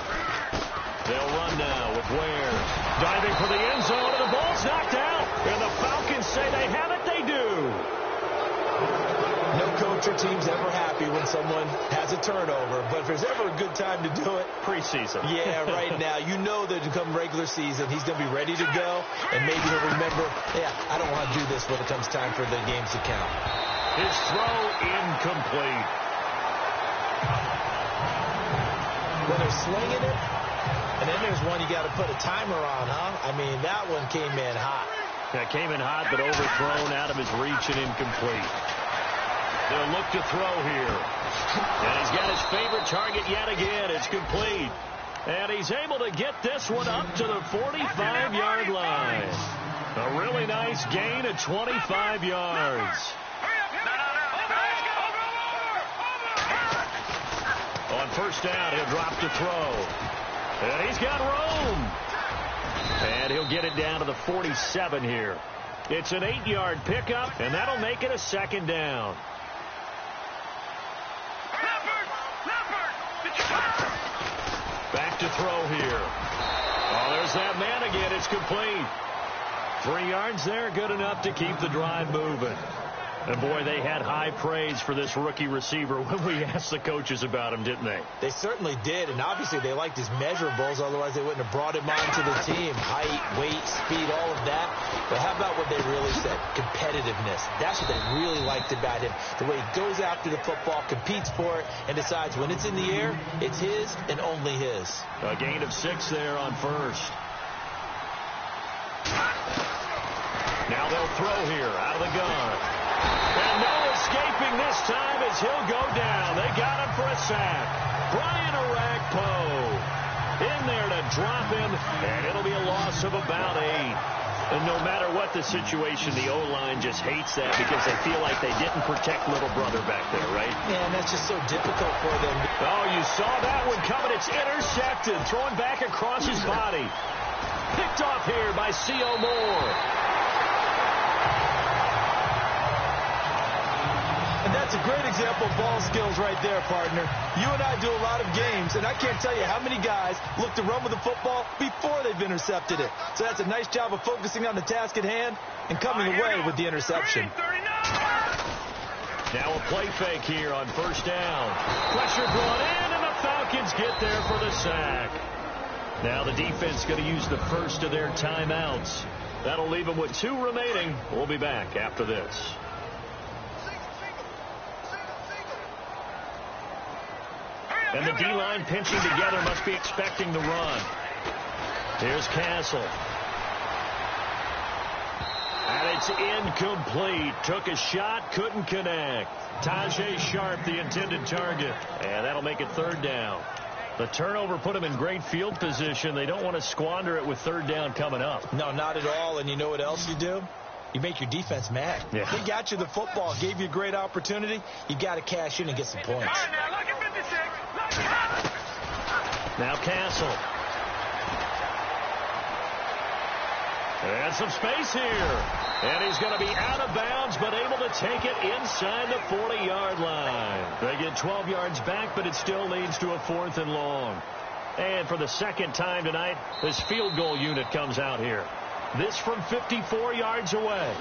They'll run now with Ware. Diving for the end zone, and the ball's knocked out. And the Falcons say they have it. They do. No coach or team's ever happy when someone has a turnover, but if there's ever a good time to do it, preseason. Yeah, right now. You know that come regular season, he's going to be ready to go, and maybe he'll remember, yeah, I don't want to do this when it comes time for the games to count. His throw incomplete. Well, they're slinging it, and then there's one you got to put a timer on, huh? I mean, that one came in hot. That came in hot, but overthrown, out of his reach and incomplete. They'll look to throw here. And he's got his favorite target yet again. It's complete. And he's able to get this one up to the 45-yard line. A really nice gain of 25 yards. On first down, he'll drop to throw. And he's got room. And he'll get it down to the 47 here. It's an 8-yard pickup, and that'll make it a 2nd down. Back to throw here. Oh, there's that man again. It's complete. 3 yards there, good enough to keep the drive moving. And, boy, they had high praise for this rookie receiver when we asked the coaches about him, didn't they? They certainly did, and obviously they liked his measurables. Otherwise, they wouldn't have brought him onto the team. Height, weight, speed, all of that. But how about what they really said? Competitiveness. That's what they really liked about him. The way he goes after the football, competes for it, and decides when it's in the air, it's his and only his. A gain of 6 there on first. Now they'll throw here out of the gun. And no escaping this time as he'll go down. They got him for a sack. Brian Orakpo in there to drop him, and it'll be a loss of about 8. And no matter what the situation, the O-line just hates that because they feel like they didn't protect little brother back there, right? Yeah, and that's just so difficult for them. Oh, you saw that one coming. It's intercepted. Throwing back across his body. Picked off here by KiO Moore. And that's a great example of ball skills right there, partner. You and I do a lot of games, and I can't tell you how many guys look to run with the football before they've intercepted it. So that's a nice job of focusing on the task at hand and coming away with the interception. Now a play fake here on first down. Pressure brought in, and the Falcons get there for the sack. Now the defense going to use the first of their timeouts. That'll leave them with 2 remaining. We'll be back after this. And the D-line pinching together, must be expecting the run. Here's Castle. And it's incomplete. Took a shot, couldn't connect. Tajay Sharp, the intended target. And that'll make it 3rd down. The turnover put them in great field position. They don't want to squander it with 3rd down coming up. No, not at all. And you know what else you do? You make your defense mad. Yeah. They got you the football, gave you a great opportunity. You got to cash in and get some points. Now Castle. And some space here. And he's going to be out of bounds, but able to take it inside the 40-yard line. They get 12 yards back, but it still leads to a 4th and long. And for the 2nd time tonight, this field goal unit comes out here. This from 54 yards away.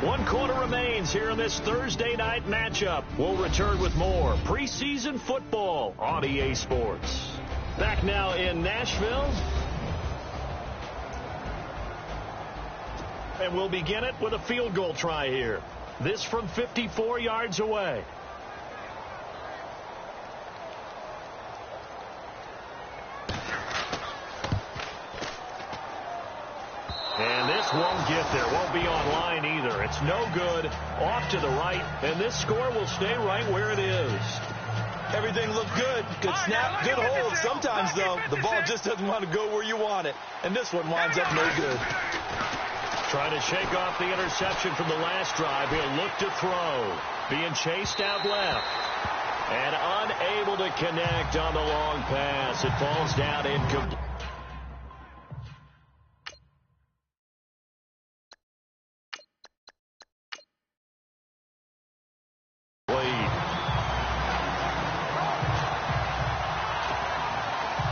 1 quarter remains here in this Thursday night matchup. We'll return with more preseason football on EA Sports. Back now in Nashville. And we'll begin it with a field goal try here. This from 54 yards away. And this won't get there. Won't be online either. It's no good. Off to the right. And this score will stay right where it is. Everything looked good. Good snap, good hold. Sometimes, though, the ball just doesn't want to go where you want it. And this one winds up no good. Trying to shake off the interception from the last drive. He'll look to throw. Being chased out left. And unable to connect on the long pass. It falls down incomplete.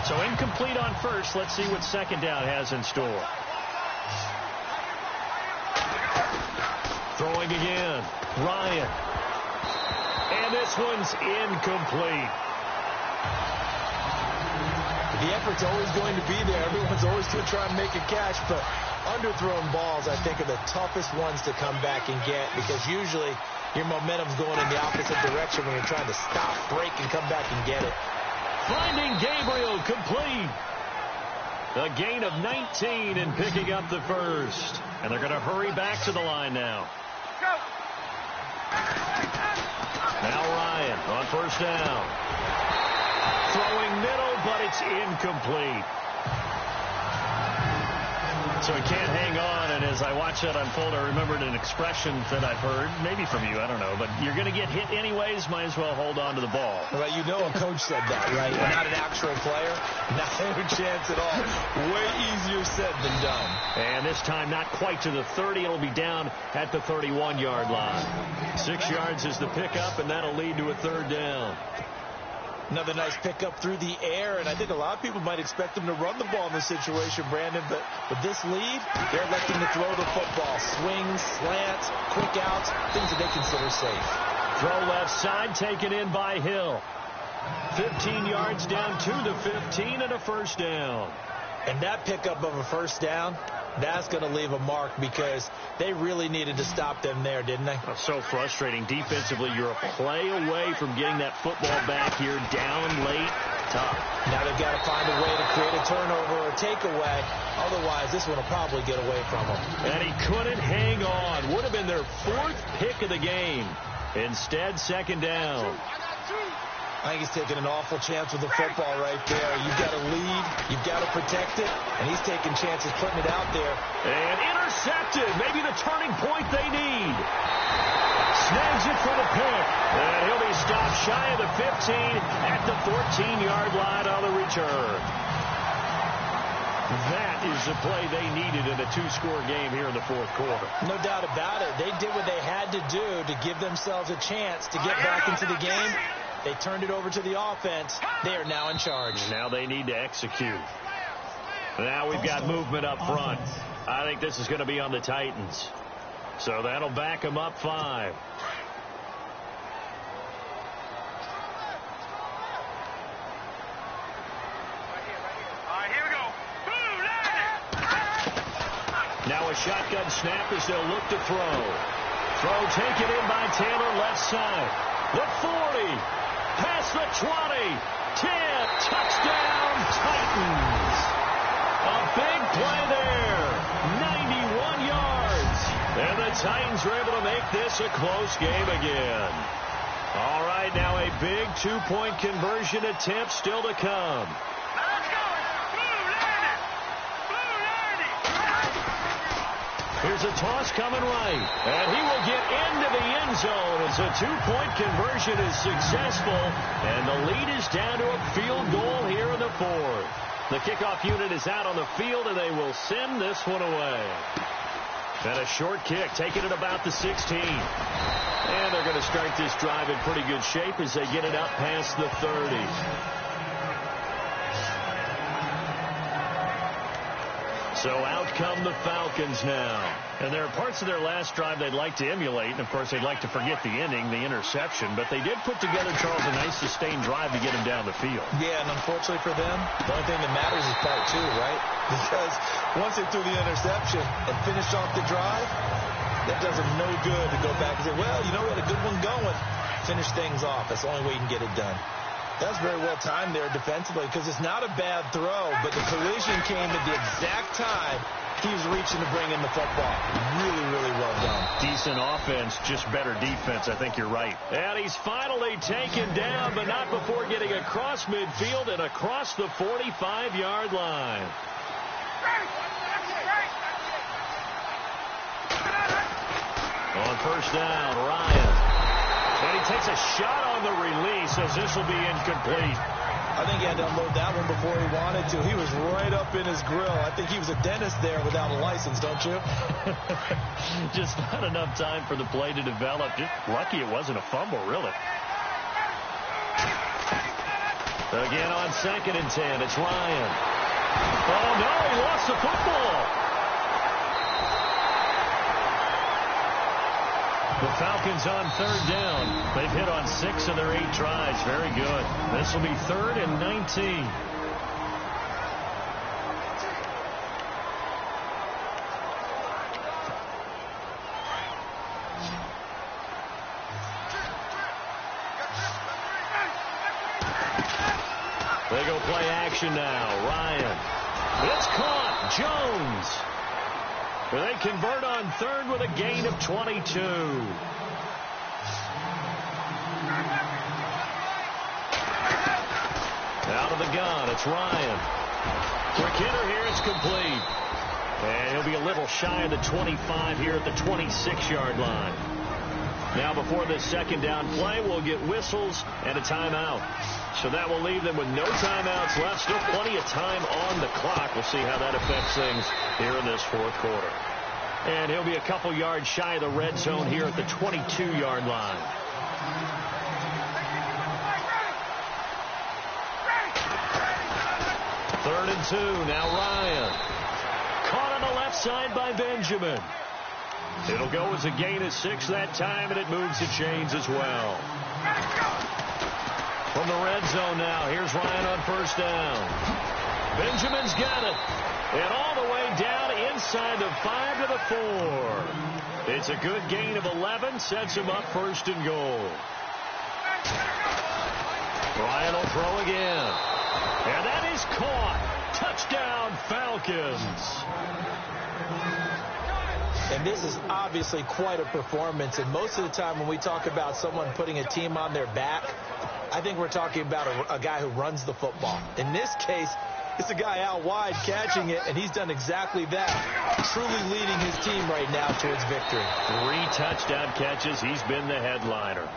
So incomplete on first. Let's see what 2nd down has in store. Throwing again. Ryan. And this one's incomplete. The effort's always going to be there. Everyone's always going to try and make a catch, but underthrown balls, I think, are the toughest ones to come back and get because usually your momentum's going in the opposite direction when you're trying to stop, break, and come back and get it. Finding Gabriel complete. A gain of 19 and picking up the first. And they're going to hurry back to the line now. Now Ryan on first down. Throwing middle, but it's incomplete. So he can't hang on, and as I watch that unfold, I remembered an expression that I've heard, maybe from you, I don't know, but you're going to get hit anyways, might as well hold on to the ball. Well, you know a coach said that, right? You're not an actual player. Not a chance at all. Way easier said than done. And this time not quite to the 30. It'll be down at the 31-yard line. 6 yards is the pickup, and that'll lead to a 3rd down. Another nice pickup through the air, and I think a lot of people might expect them to run the ball in this situation, Brandon, but with this lead, they're electing to throw the football. Swings, slants, quick outs, things that they consider safe. Throw left side, taken in by Hill. 15 yards down to the 15 and a 1st down. And that pickup of a 1st down, that's going to leave a mark because they really needed to stop them there, didn't they? That's so frustrating. Defensively, you're a play away from getting that football back here, down late, tough. Now they've got to find a way to create a turnover or takeaway. Otherwise, this one will probably get away from them. And he couldn't hang on. Would have been their 4th pick of the game. Instead, 2nd down. I think he's taking an awful chance with the football right there. You've got to lead. You've got to protect it. And he's taking chances putting it out there. And intercepted. Maybe the turning point they need. Snags it for the pick. And he'll be stopped shy of the 15 at the 14-yard line on the return. That is the play they needed in a two-score game here in the fourth quarter. No doubt about it. They did what they had to do to give themselves a chance to get back into the game. They turned it over to the offense. They are now in charge. Now they need to execute. Now we've got movement up front. I think this is going to be on the Titans. So that'll back them up 5. Now a shotgun snap as they'll look to throw. Throw taken in by Taylor left side. The 40. Past the 20. 10. Touchdown Titans. A big play there. 91 yards. And the Titans are able to make this a close game again. All right, now a big two-point conversion attempt still to come. Here's a toss coming right. And he will get into the end zone as a two-point conversion is successful. And the lead is down to a field goal here in the fourth. The kickoff unit is out on the field, and they will send this one away. And a short kick, taking it about the 16. And they're going to start this drive in pretty good shape as they get it up past the 30. So out come the Falcons now. And there are parts of their last drive they'd like to emulate. And, of course, they'd like to forget the inning, the interception. But they did put together, Charles, a nice sustained drive to get him down the field. Yeah, and unfortunately for them, the only thing that matters is part 2, right? Because once they threw the interception and finished off the drive, that does them no good to go back and say, well, you know, we had a good one going. Finish things off. That's the only way you can get it done. That was very well timed there defensively because it's not a bad throw, but the collision came at the exact time he was reaching to bring in the football. Really, really well done. Decent offense, just better defense. I think you're right. And he's finally taken down, but not before getting across midfield and across the 45-yard line. On first down, Ryan. And he takes a shot on the release as this will be incomplete. I think he had to unload that one before he wanted to. He was right up in his grill. I think he was a dentist there without a license, don't you? Just not enough time for the play to develop. Just lucky it wasn't a fumble, really. Again on 2nd and 10, it's Ryan. Oh, no, he lost the football. The Falcons on 3rd down. They've hit on 6 of their 8 tries. Very good. This will be 3rd and 19. They go play action now. Ryan. It's caught. Jones. They convert on 3rd with a gain of 22. Out of the gun, it's Ryan. Quick hitter here, it's complete. And he'll be a little shy of the 25 here at the 26-yard line. Now before this 2nd down play, we'll get whistles and a timeout. So that will leave them with no timeouts left. Still plenty of time on the clock. We'll see how that affects things here in this 4th quarter. And he'll be a couple yards shy of the red zone here at the 22-yard line. Third and 2. Now Ryan. Caught on the left side by Benjamin. It'll go as a gain of 6 that time, and it moves the chains as well. From the red zone now, here's Ryan on first down. Benjamin's got it. And all the way down inside the 5 to the 4. It's a good gain of 11, sets him up 1st and goal. Ryan will throw again. And that is caught. Touchdown, Falcons. And this is obviously quite a performance. And most of the time when we talk about someone putting a team on their back, I think we're talking about a guy who runs the football. In this case, it's a guy out wide catching it, and he's done exactly that, truly leading his team right now towards victory. 3 touchdown catches. He's been the headliner.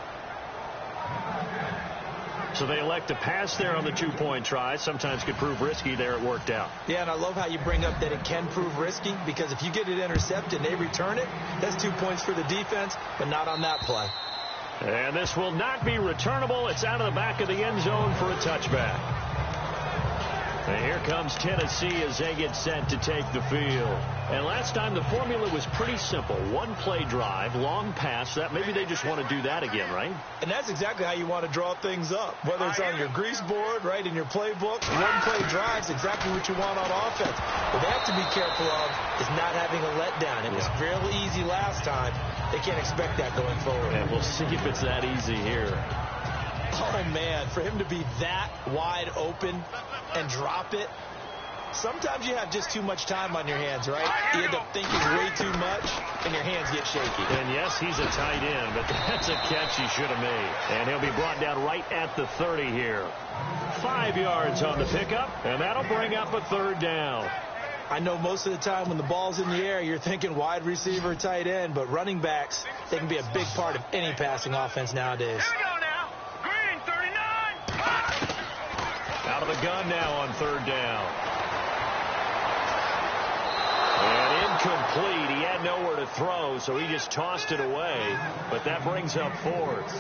So they elect to pass there on the 2-point try. Sometimes could prove risky. There it worked out. Yeah, and I love how you bring up that it can prove risky, because if you get it intercepted and they return it, that's 2 points for the defense, but not on that play. And this will not be returnable. It's out of the back of the end zone for a touchback. And here comes Tennessee as they get set to take the field. And last time the formula was pretty simple. 1-play drive, long pass. That maybe they just want to do that again, right? And that's exactly how you want to draw things up. Whether it's on your grease board, right, in your playbook, 1-play drive's exactly what you want on offense. What they have to be careful of is not having a letdown. It was fairly easy last time. They can't expect that going forward. And we'll see if it's that easy here. Oh, man, for him to be that wide open and drop it, sometimes you have just too much time on your hands, right? You end up thinking way too much, and your hands get shaky. And, yes, he's a tight end, but that's a catch he should have made. And he'll be brought down right at the 30 here. 5 yards on the pickup, and that'll bring up a 3rd down. I know most of the time when the ball's in the air, you're thinking wide receiver, tight end, but running backs, they can be a big part of any passing offense nowadays. Here we go now. Green, 39. Out of the gun now on 3rd down. And incomplete. He had nowhere to throw, so he just tossed it away. But that brings up 4th.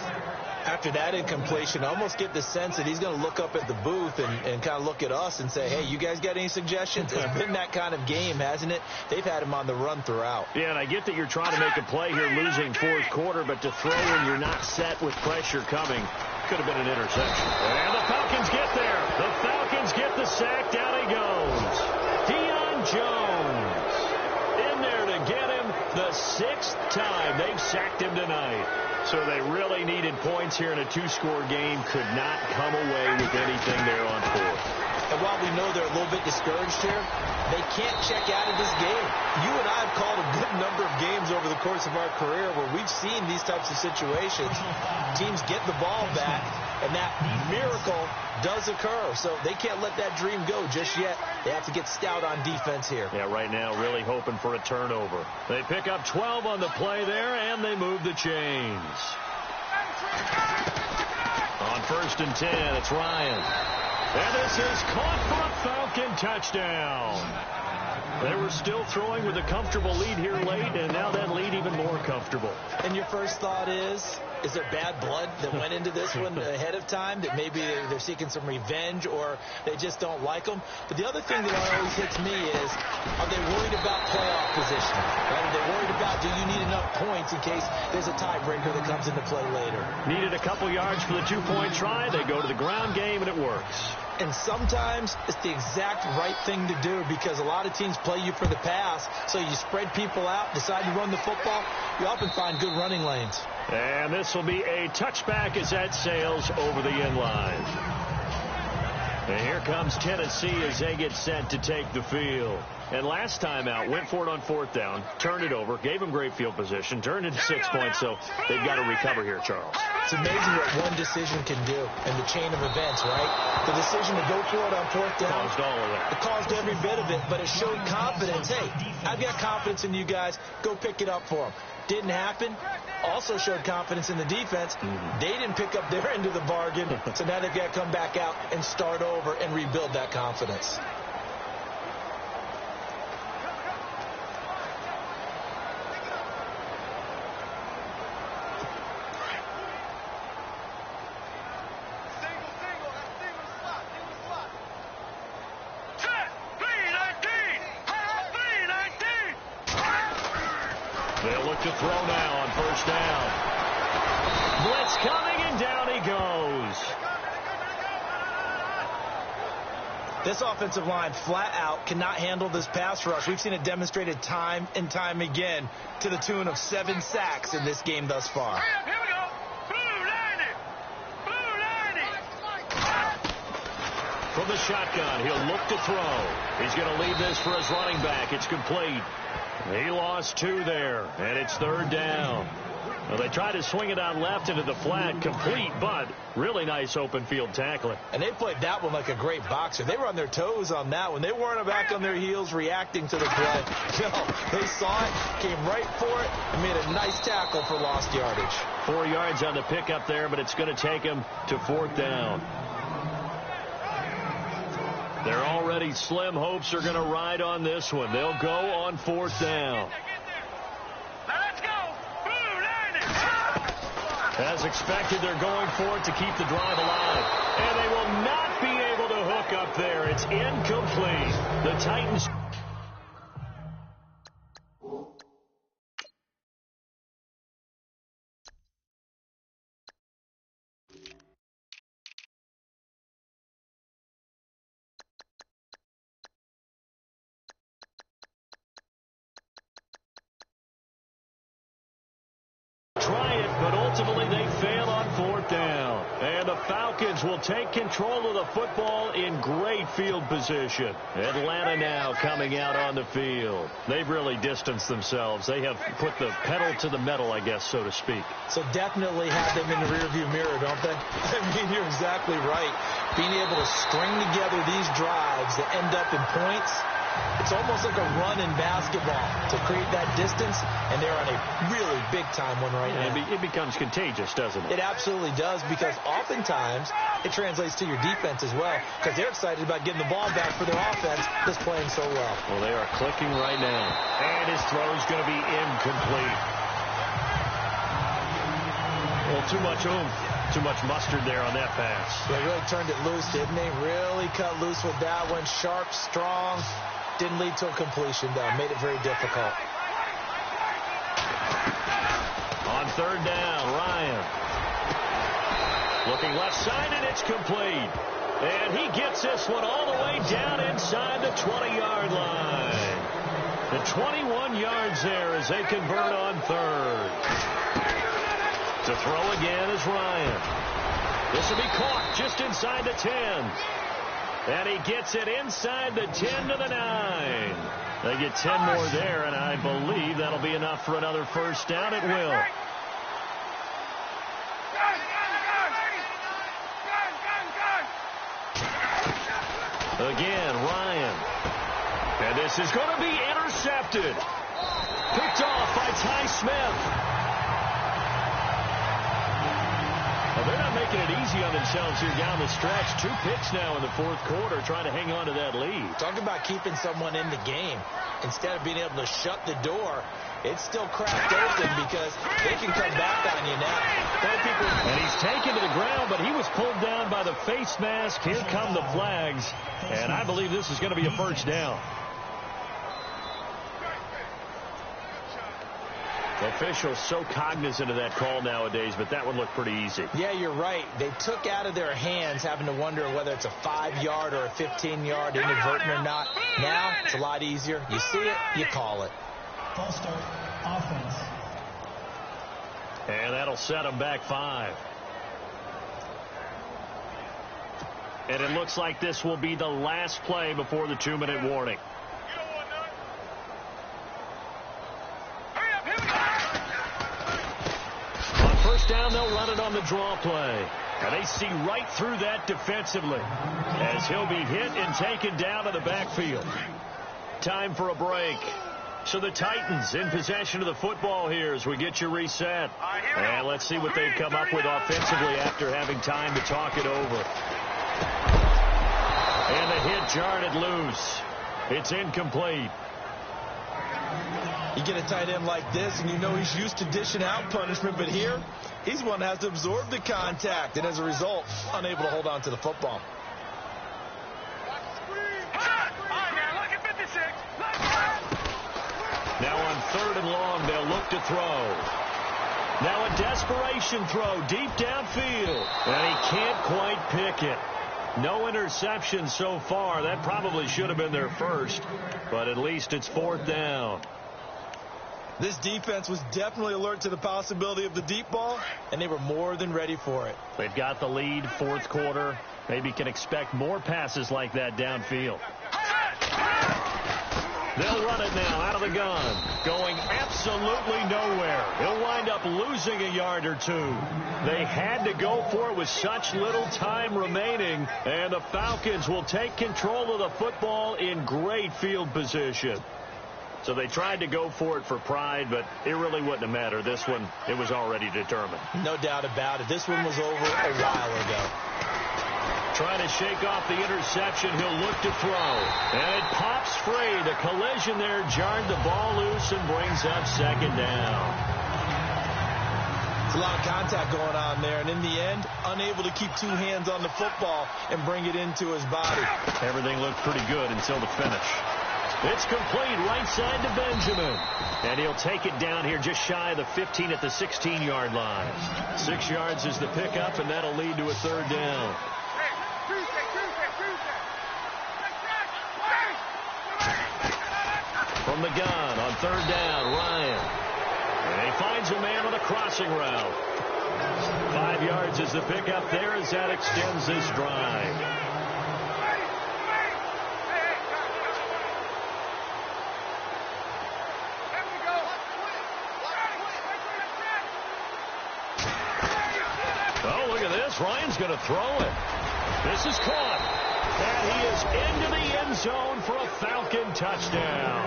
After that incompletion, I almost get the sense that he's going to look up at the booth and kind of look at us and say, hey, you guys got any suggestions? It's been that kind of game, hasn't it? They've had him on the run throughout. Yeah, and I get that you're trying to make a play here losing 4th quarter, but to throw when you're not set with pressure coming could have been an interception. And the Falcons get there. The Falcons get the sack. Down he goes. Deion Jones in there to get him the 6th time they've sacked him tonight. So they really needed points here in a 2-score game. Could not come away with anything there on 4th. And while we know they're a little bit discouraged here, they can't check out of this game. You and I have called a good number of games over the course of our career where we've seen these types of situations. Teams get the ball back, and that miracle does occur. So they can't let that dream go just yet. They have to get stout on defense here. Yeah, right now really hoping for a turnover. They pick up 12 on the play there, and they move the chains. On 1st and 10, it's Ryan. And this is caught for a Falcon touchdown. They were still throwing with a comfortable lead here late, and now that lead even more comfortable. And your first thought is there bad blood that went into this one ahead of time, that maybe they're seeking some revenge or they just don't like them? But the other thing that always hits me is, are they worried about playoff position? Right? Are they worried about, do you need enough points in case there's a tiebreaker that comes into play later? Needed a couple yards for the 2-point try. They go to the ground game, and it works. And sometimes it's the exact right thing to do, because a lot of teams play you for the pass, so you spread people out, decide to run the football, you often find good running lanes. And this will be a touchback as that sails over the end line. And here comes Tennessee as they get set to take the field. And last time out, went for it on 4th down, turned it over, gave them great field position, turned it to 6 points, so they've got to recover here, Charles. It's amazing what one decision can do in the chain of events, right? The decision to go for it on 4th down. Caused all of that. It caused every bit of it, but it showed confidence. Hey, I've got confidence in you guys. Go pick it up for them. Didn't happen. Also showed confidence in the defense. They didn't pick up their end of the bargain, so now they've got to come back out and start over and rebuild that confidence. They'll look to throw now on 1st down. Blitz coming, and down he goes. This offensive line flat out cannot handle this pass rush. We've seen it demonstrated time and time again to the tune of 7 sacks in this game thus far. Here we go. Blue 90. Blue 90. from the shotgun. He'll look to throw. He's going to leave this for his running back. It's complete. He lost 2 there, and it's 3rd down. Well, they tried to swing it out left into the flat, complete, but really nice open field tackling. And they played that one like a great boxer. They were on their toes on that one. They weren't back on their heels reacting to the play. No, they saw it, came right for it, and made a nice tackle for lost yardage. 4 yards on the pickup there, but it's going to take him to 4th down. Their already slim hopes are going to ride on this one. They'll go on 4th down. As expected, they're going for it to keep the drive alive. And they will not be able to hook up there. It's incomplete. The Titans... try it, but ultimately they fail on 4th down. And the Falcons will take control of the football in great field position. Atlanta now coming out on the field. They've really distanced themselves. They have put the pedal to the metal, I guess, so to speak. So definitely have them in the rearview mirror, don't they? I mean, you're exactly right. Being able to string together these drives that end up in points, it's almost like a run in basketball to create that distance, and they're on a really big-time one right now. It becomes contagious, doesn't it? It absolutely does, because oftentimes it translates to your defense as well, because they're excited about getting the ball back for their offense that's playing so well. Well, they are clicking right now. And his throw is going to be incomplete. Well, too much oomph. Too much mustard there on that pass. They really turned it loose, didn't they? Really cut loose with that one. Sharp, strong. Didn't lead to a completion, though. Made it very difficult. On 3rd down, Ryan. Looking left side, and it's complete. And he gets this one all the way down inside the 20-yard line. The 21 yards there as they convert on 3rd. To throw again is Ryan. This will be caught just inside the 10. And he gets it inside the 10 to the 9. They get 10 more there, and I believe that'll be enough for another 1st down. It will. Again, Ryan. And this is going to be intercepted. Picked off by Ty Smith. Well, they're not making it easy on themselves here down the stretch. 2 picks now in the 4th quarter, trying to hang on to that lead. Talk about keeping someone in the game. Instead of being able to shut the door, it's still cracked open because they can come back on you now. And he's taken to the ground, but he was pulled down by the face mask. Here come the flags, and I believe this is going to be a 1st down. Officials so cognizant of that call nowadays, but that one looked pretty easy. Yeah, you're right. They took out of their hands having to wonder whether it's a 5-yard or a 15-yard inadvertent or not. Now, it's a lot easier. You see it, you call it. False start, offense. And that'll set them back 5. And it looks like this will be the last play before the 2-minute warning. Down, they'll run it on the draw play. And they see right through that defensively as he'll be hit and taken down to the backfield. Time for a break. So the Titans in possession of the football here as we get you reset. And let's see what they've come up with offensively after having time to talk it over. And the hit jarred it loose. It's incomplete. You get a tight end like this, and you know he's used to dishing out punishment, but here, he's one that has to absorb the contact, and as a result, unable to hold on to the football. Now on 3rd and long, they'll look to throw. Now a desperation throw deep downfield, and he can't quite pick it. No interception so far. That probably should have been their first, but at least it's 4th down. This defense was definitely alert to the possibility of the deep ball, and they were more than ready for it. They've got the lead, fourth quarter. Maybe can expect more passes like that downfield. They'll run it now out of the gun, going absolutely nowhere. He'll wind up losing a yard or two. They had to go for it with such little time remaining, and the Falcons will take control of the football in great field position. So they tried to go for it for pride, but it really wouldn't have mattered. This one, it was already determined. No doubt about it. This one was over a while ago. Trying to shake off the interception. He'll look to throw. And it pops free. The collision there jarred the ball loose and brings up second down. It's a lot of contact going on there, and in the end, unable to keep two hands on the football and bring it into his body. Everything looked pretty good until the finish. It's complete right side to Benjamin. And he'll take it down here just shy of the 15 at the 16-yard line. 6 yards is the pickup, and that'll lead to a third down. From the gun on third down, Ryan. And he finds a man on a crossing route. 5 yards is the pickup there as that extends this drive. Ryan's going to throw it. This is caught. And he is into the end zone for a Falcon touchdown.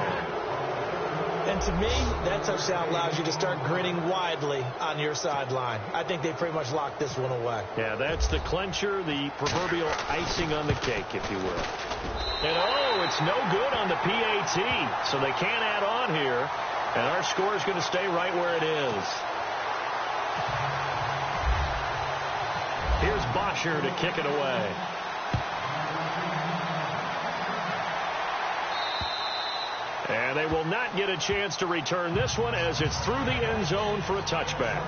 And to me, that touchdown allows you to start grinning widely on your sideline. I think they pretty much locked this one away. Yeah, that's the clincher, the proverbial icing on the cake, if you will. And, oh, it's no good on the PAT. So they can't add on here. And our score is going to stay right where it is. Here's Bosher to kick it away. And they will not get a chance to return this one as it's through the end zone for a touchback.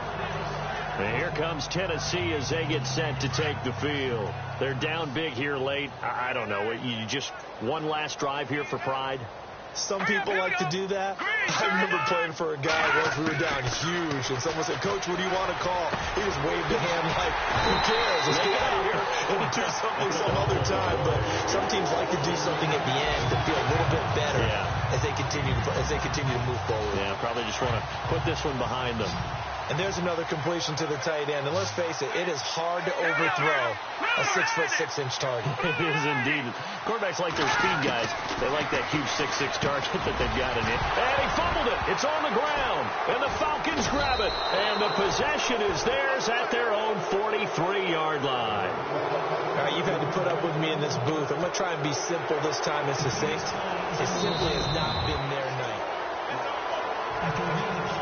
And here comes Tennessee as they get set to take the field. They're down big here late. I don't know. You just one last drive here for pride? Some people like to do that. I remember playing for a guy once we were down huge, and someone said, "Coach, what do you want to call?" He just waved a hand like, "Who cares? Let's get out of here and do something some other time." But some teams like to do something at the end to feel a little bit better as they continue to move forward. Yeah, probably just want to put this one behind them. And there's another completion to the tight end. And let's face it, it is hard to overthrow a 6'6" target. It is indeed. Quarterbacks like their speed guys. They like that huge 6'6" target that they've got in it. And he fumbled it. It's on the ground. And the Falcons grab it. And the possession is theirs at their own 43-yard line. All right, you've had to put up with me in this booth. I'm going to try and be simple this time and succinct. It simply has not been their night.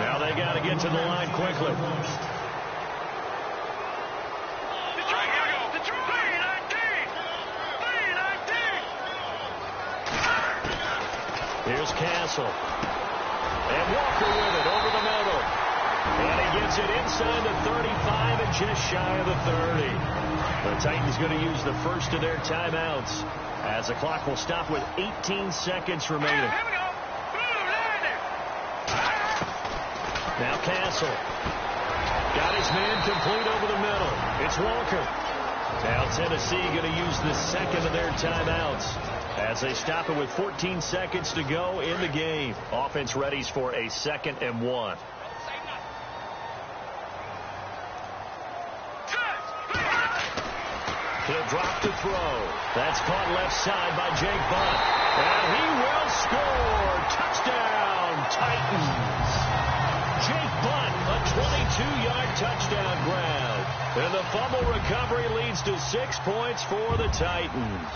Now they got to get to the line quickly. Here's Castle. And Walker with it over the middle. And he gets it inside the 35 and just shy of the 30. The Titans going to use the first of their timeouts as the clock will stop with 18 seconds remaining. Now Castle. Got his man complete over the middle. It's Walker. Now Tennessee going to use the second of their timeouts as they stop it with 14 seconds to go in the game. Offense readies for a 2nd and 1. He'll drop to throw. That's caught left side by Jake Butt. And he will score. Touchdown, Titans. Jake Butt, a 22-yard touchdown grab. And the fumble recovery leads to 6 points for the Titans.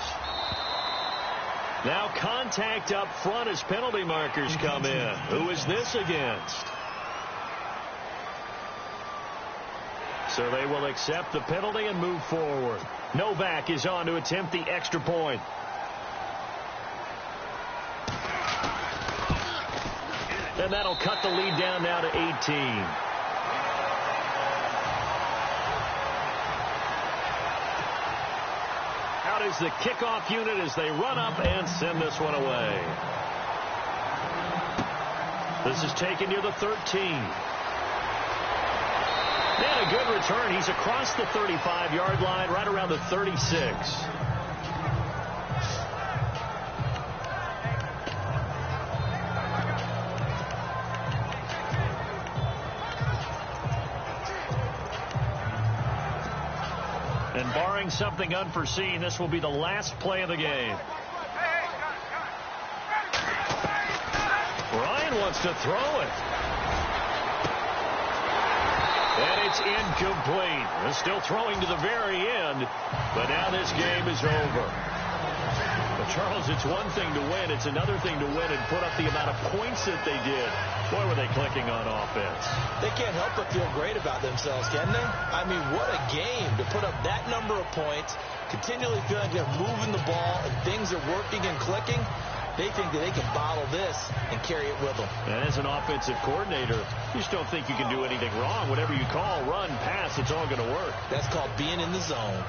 Now contact up front as penalty markers come in. Who is this against? So they will accept the penalty and move forward. Novak is on to attempt the extra point. And that'll cut the lead down now to 18. Out is the kickoff unit as they run up and send this one away. This is taken near the 13. And a good return. He's across the 35-yard line, right around the 36. And barring something unforeseen, this will be the last play of the game. Ryan wants to throw it. And it's incomplete. They're still throwing to the very end, but now this game is over. But Charles, it's one thing to win. It's another thing to win and put up the amount of points that they did. Boy, were they clicking on offense. They can't help but feel great about themselves, can they? I mean, what a game to put up that number of points, continually feeling like they're moving the ball and things are working and clicking. They think that they can bottle this and carry it with them. And as an offensive coordinator, you just don't think you can do anything wrong. Whatever you call, run, pass, it's all going to work. That's called being in the zone.